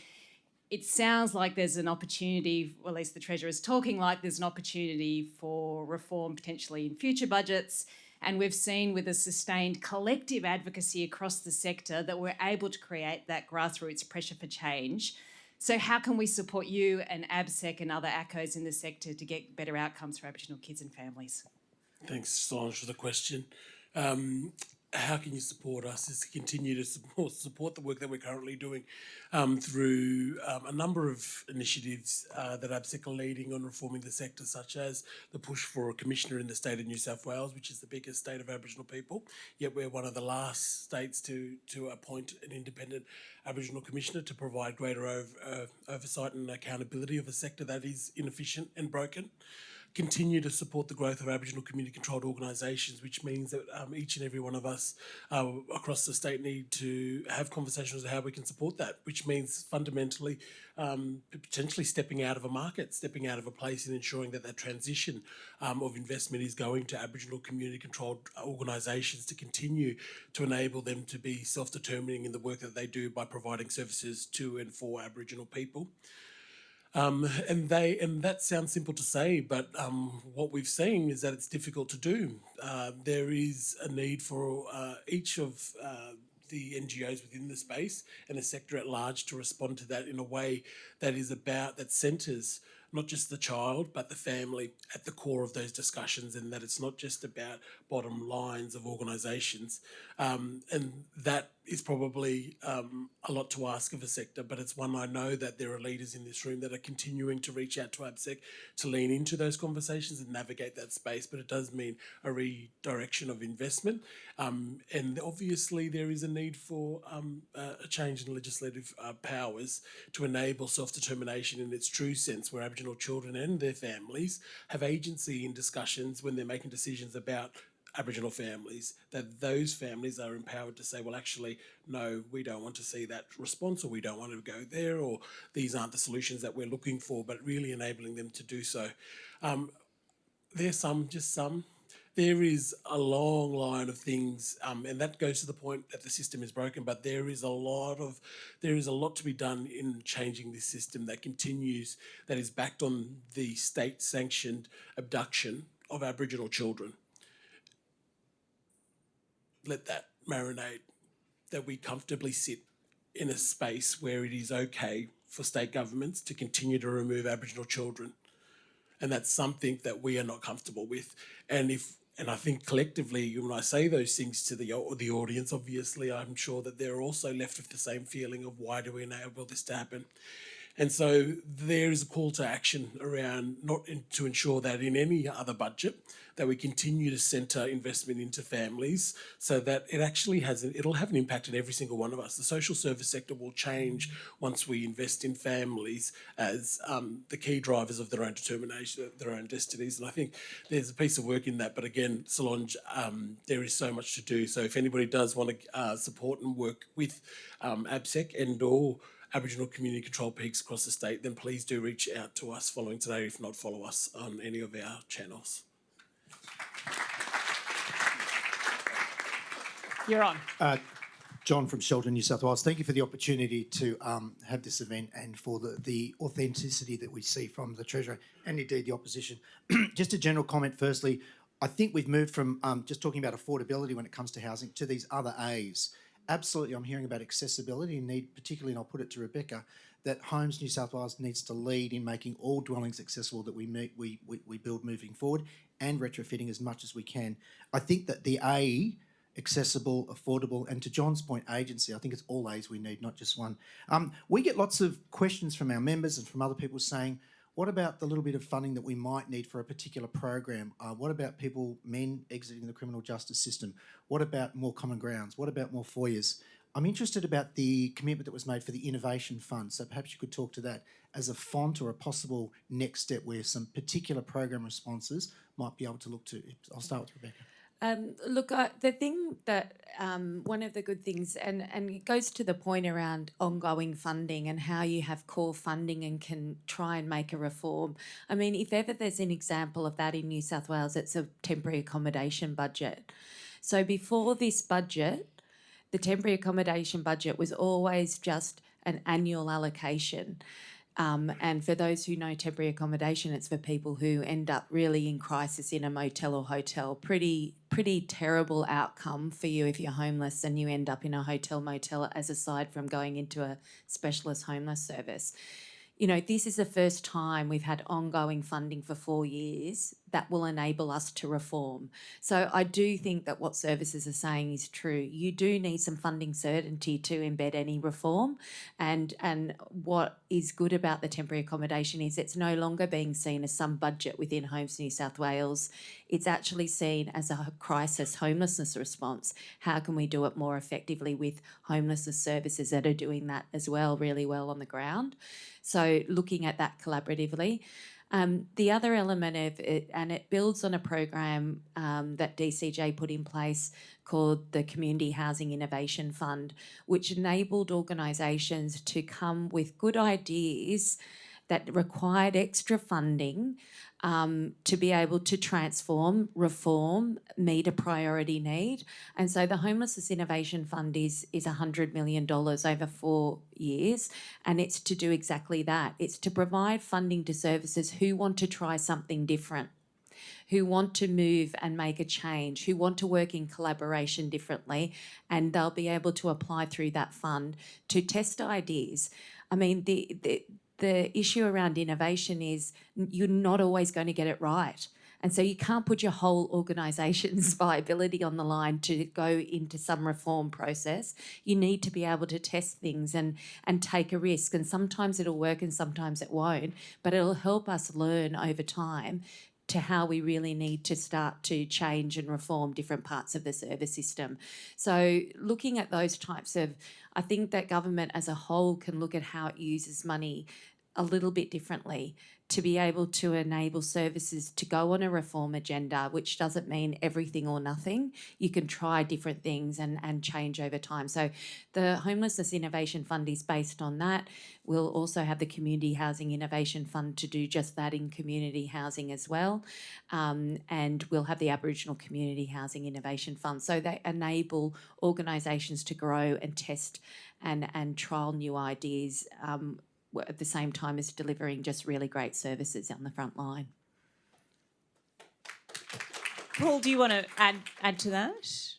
it sounds like there's an opportunity, or at least the Treasurer is talking like there's an opportunity for reform potentially in future budgets. And we've seen with a sustained collective advocacy across the sector that we're able to create that grassroots pressure for change. So how can we support you and ABSEC and other ACOs in the sector to get better outcomes for Aboriginal kids and families?
Thanks, Solange, for the question. How can you support us is to continue to support the work that we're currently doing through a number of initiatives that ABSEC are leading on reforming the sector, such as the push for a commissioner in the state of New South Wales, which is the biggest state of Aboriginal people, yet we're one of the last states to appoint an independent Aboriginal commissioner to provide greater oversight and accountability of a sector that is inefficient and broken. Continue to support the growth of Aboriginal community-controlled organisations, which means that each and every one of us across the state need to have conversations on how we can support that, which means fundamentally potentially stepping out of a market, stepping out of a place and ensuring that that transition of investment is going to Aboriginal community-controlled organisations to continue to enable them to be self-determining in the work that they do by providing services to and for Aboriginal people. And that sounds simple to say, but what we've seen is that it's difficult to do. There is a need for each of the NGOs within the space and the sector at large to respond to that in a way that centres not just the child but the family at the core of those discussions, and that it's not just about bottom lines of organisations, and that is probably a lot to ask of a sector, but it's one I know that there are leaders in this room that are continuing to reach out to ABSEC to lean into those conversations and navigate that space, but it does mean a redirection of investment. And obviously there is a need for a change in legislative powers to enable self-determination in its true sense, where Aboriginal children and their families have agency in discussions when they're making decisions about Aboriginal families, that those families are empowered to say, well, actually, no, we don't want to see that response, or we don't want to go there, or these aren't the solutions that we're looking for, but really enabling them to do so. There's just some. There is a long line of things, and that goes to the point that the system is broken, but there is a lot to be done in changing this system that continues, that is backed on the state-sanctioned abduction of Aboriginal children. Let that marinate, that we comfortably sit in a space where it is okay for state governments to continue to remove Aboriginal children. And that's something that we are not comfortable with. And I think collectively, when I say those things to the audience, obviously, I'm sure that they're also left with the same feeling of, why do we enable this to happen? And so there is a call to action around to ensure that in any other budget that we continue to centre investment into families, so that it actually it'll have an impact on every single one of us. The social service sector will change once we invest in families as the key drivers of their own determination, their own destinies. And I think there's a piece of work in that. But again, Solange, there is so much to do. So if anybody does want to support and work with ABSEC and/or Aboriginal community control peaks across the state, then please do reach out to us following today. If not, follow us on any of our channels.
You're on.
John from Shelton, New South Wales. Thank you for the opportunity to have this event and for the authenticity that we see from the Treasurer and indeed the opposition. Just a general comment firstly. I think we've moved from just talking about affordability when it comes to housing to these other A's. Absolutely, I'm hearing about accessibility and need, particularly, and I'll put it to Rebecca, that Homes New South Wales needs to lead in making all dwellings accessible that we build moving forward, and retrofitting as much as we can. I think that the A, accessible, affordable, and to John's point, agency, I think it's all A's we need, not just one. We get lots of questions from our members and from other people saying, what about the little bit of funding that we might need for a particular program? What about men exiting the criminal justice system? What about more common grounds? What about more foyers? I'm interested about the commitment that was made for the innovation fund. So perhaps you could talk to that as a font or a possible next step where some particular program responses might be able to look to. I'll start with Rebecca.
The thing that one of the good things, and it goes to the point around ongoing funding and how you have core funding and can try and make a reform. I mean, if ever there's an example of that in New South Wales, it's a temporary accommodation budget. So before this budget, the temporary accommodation budget was always just an annual allocation. And for those who know temporary accommodation, it's for people who end up really in crisis in a motel or hotel. Pretty terrible outcome for you if you're homeless and you end up in a hotel motel, as aside from going into a specialist homeless service. You know, this is the first time we've had ongoing funding for 4 years that will enable us to reform. So I do think that what services are saying is true. You do need some funding certainty to embed any reform. And what is good about the temporary accommodation is it's no longer being seen as some budget within Homes New South Wales. It's actually seen as a crisis homelessness response. How can we do it more effectively with homelessness services that are doing that as well, really well on the ground? So looking at that collaboratively. The other element of it, and it builds on a program that DCJ put in place called the Community Housing Innovation Fund, which enabled organisations to come with good ideas that required extra funding to be able to transform, reform, meet a priority need. And so the Homelessness Innovation Fund is $100 million over 4 years, and it's to do exactly that. It's to provide funding to services who want to try something different, who want to move and make a change, who want to work in collaboration differently, and they'll be able to apply through that fund to test ideas. I mean, the issue around innovation is you're not always going to get it right. And so you can't put your whole organisation's viability on the line to go into some reform process. You need to be able to test things and take a risk. And sometimes it'll work and sometimes it won't, but it'll help us learn over time to how we really need to start to change and reform different parts of the service system. So looking at those types of, I think that government as a whole can look at how it uses money a little bit differently to be able to enable services to go on a reform agenda, which doesn't mean everything or nothing. You can try different things and change over time. So the Homelessness Innovation Fund is based on that. We'll also have the Community Housing Innovation Fund to do just that in community housing as well. And we'll have the Aboriginal Community Housing Innovation Fund. So they enable organisations to grow and test and trial new ideas at the same time as delivering just really great services on the front line.
Paul, do you want to add to that?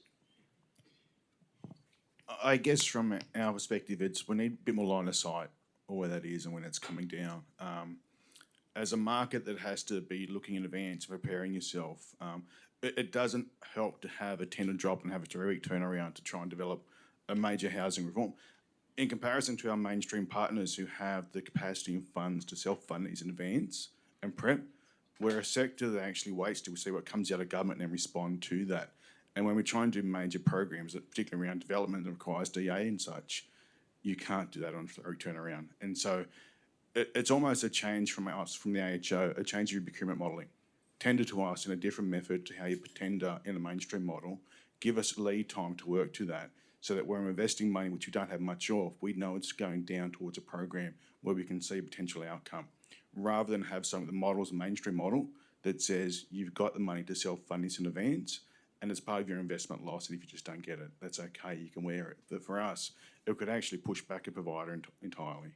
I guess from our perspective, we need a bit more line of sight of where that is and when it's coming down. As a market that has to be looking in advance, preparing yourself, it doesn't help to have a tender drop and have a 3-week turnaround to try and develop a major housing reform. In comparison to our mainstream partners who have the capacity and funds to self-fund these in advance and prep, we're a sector that actually waits till we see what comes out of government and then respond to that. And when we try and do major programs, particularly around development that requires DA and such, you can't do that on a turnaround. And so it's almost a change from us, from the AHO, a change of your procurement modelling. Tender to us in a different method to how you tender in the mainstream model. Give us lead time to work to that, so that when we're investing money, which we don't have much of, we know it's going down towards a program where we can see a potential outcome, rather than have some of the models, a mainstream model that says you've got the money to self-fund this in advance, and it's part of your investment loss, and if you just don't get it, that's okay, you can wear it. But for us, it could actually push back a provider entirely.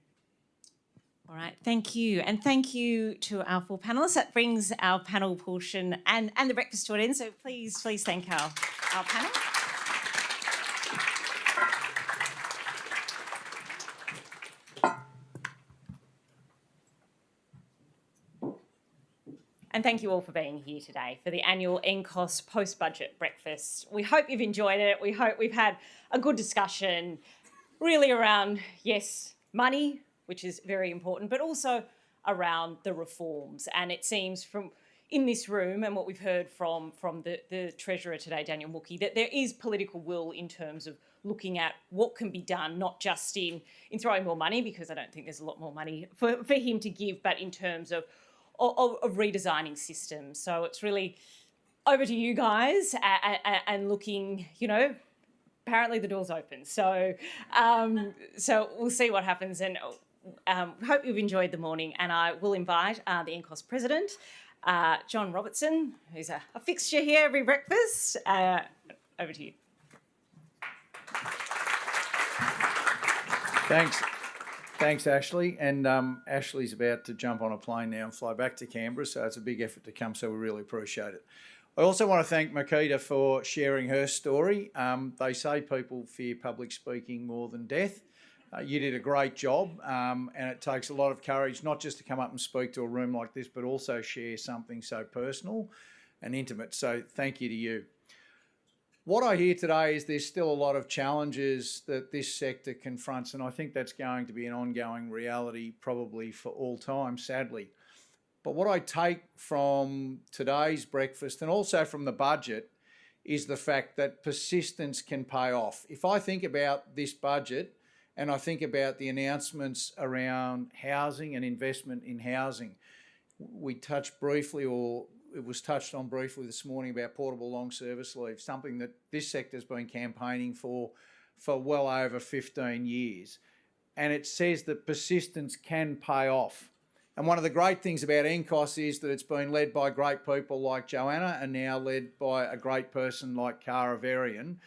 All right, thank you. And thank you to our 4 panellists. That brings our panel portion and the breakfast to an end, so please thank our panel. And thank you all for being here today for the annual NCOSS Post-Budget Breakfast. We hope you've enjoyed it. We hope we've had a good discussion really around, yes, money, which is very important, but also around the reforms. And it seems from in this room and what we've heard from the Treasurer today, Daniel Mookie, that there is political will in terms of looking at what can be done, not just in throwing more money, because I don't think there's a lot more money for him to give, but in terms of redesigning systems. So it's really over to you guys and looking, apparently the door's open. So so we'll see what happens, and hope you've enjoyed the morning. And I will invite the NCOSS President, John Robertson, who's a fixture here every breakfast. Over to you.
Thanks, Ashley. And Ashley's about to jump on a plane now and fly back to Canberra, so it's a big effort to come, so we really appreciate it. I also want to thank Makita for sharing her story. They say people fear public speaking more than death. You did a great job, and it takes a lot of courage not just to come up and speak to a room like this, but also share something so personal and intimate. So thank you to you. What I hear today is there's still a lot of challenges that this sector confronts, and I think that's going to be an ongoing reality probably for all time, sadly. But what I take from today's breakfast and also from the budget is the fact that persistence can pay off. If I think about this budget and I think about the announcements around housing and investment in housing, we touched briefly, or it was touched on briefly this morning, about portable long service leave, something that this sector's been campaigning for well over 15 years. And it says that persistence can pay off. And one of the great things about NCOSS is that it's been led by great people like Joanna and now led by a great person like Cara Varian,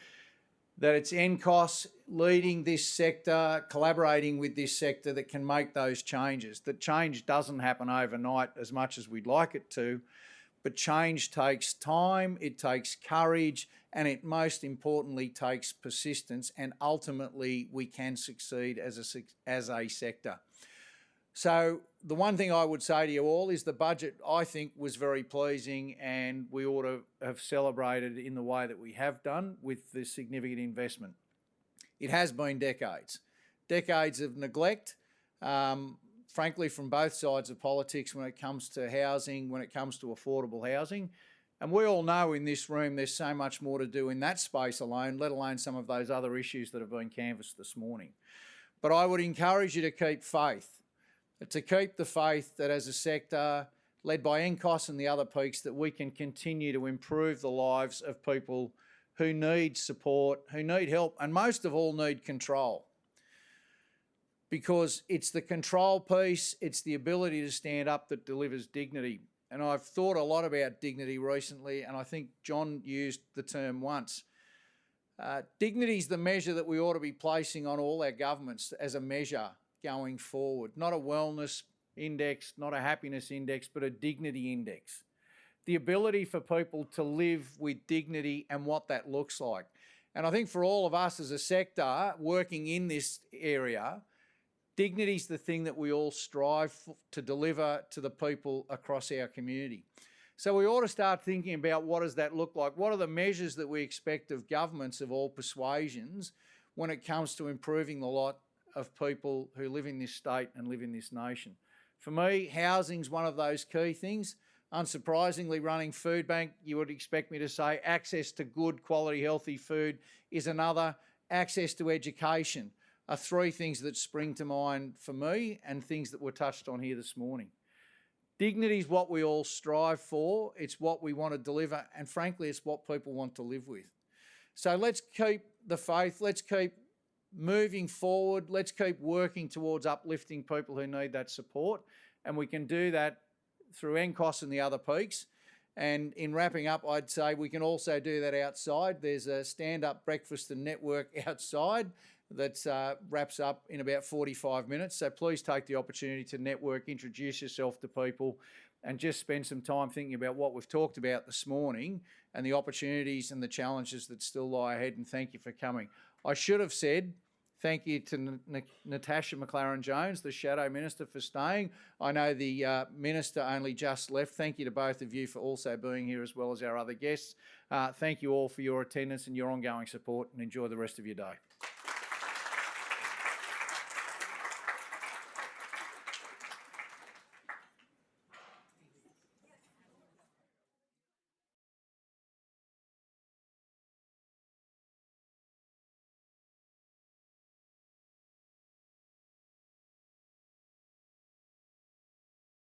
that it's NCOSS leading this sector, collaborating with this sector that can make those changes. That change doesn't happen overnight as much as we'd like it to, but change takes time, it takes courage, and it most importantly takes persistence, and ultimately we can succeed as a sector. So the one thing I would say to you all is the budget, I think, was very pleasing, and we ought to have celebrated in the way that we have done with the significant investment. It has been decades of neglect, frankly, from both sides of politics when it comes to housing, when it comes to affordable housing. And we all know in this room there's so much more to do in that space alone, let alone some of those other issues that have been canvassed this morning. But I would encourage you to keep the faith that as a sector, led by NCOSS and the other peaks, that we can continue to improve the lives of people who need support, who need help, and most of all need control. Because it's the control piece, it's the ability to stand up that delivers dignity. And I've thought a lot about dignity recently, and I think John used the term once. Dignity is the measure that we ought to be placing on all our governments as a measure going forward. Not a wellness index, not a happiness index, but a dignity index. The ability for people to live with dignity and what that looks like. And I think for all of us as a sector working in this area, dignity is the thing that we all strive to deliver to the people across our community. So we ought to start thinking about what does that look like? What are the measures that we expect of governments of all persuasions when it comes to improving the lot of people who live in this state and live in this nation? For me, housing's one of those key things. Unsurprisingly, running food bank, you would expect me to say access to good, quality, healthy food is another. Access to education are three things that spring to mind for me and things that were touched on here this morning. Dignity is what we all strive for. It's what we want to deliver. And frankly, it's what people want to live with. So let's keep the faith. Let's keep moving forward. Let's keep working towards uplifting people who need that support. And we can do that through NCOSS and the other peaks. And in wrapping up, I'd say we can also do that outside. There's a stand-up breakfast and network outside that wraps up in about 45 minutes. So please take the opportunity to network, introduce yourself to people, and just spend some time thinking about what we've talked about this morning and the opportunities and the challenges that still lie ahead. And thank you for coming. I should have said thank you to Natasha McLaren-Jones, the Shadow Minister, for staying. I know the Minister only just left. Thank you to both of you for also being here, as well as our other guests. Thank you all for your attendance and your ongoing support, and enjoy the rest of your day.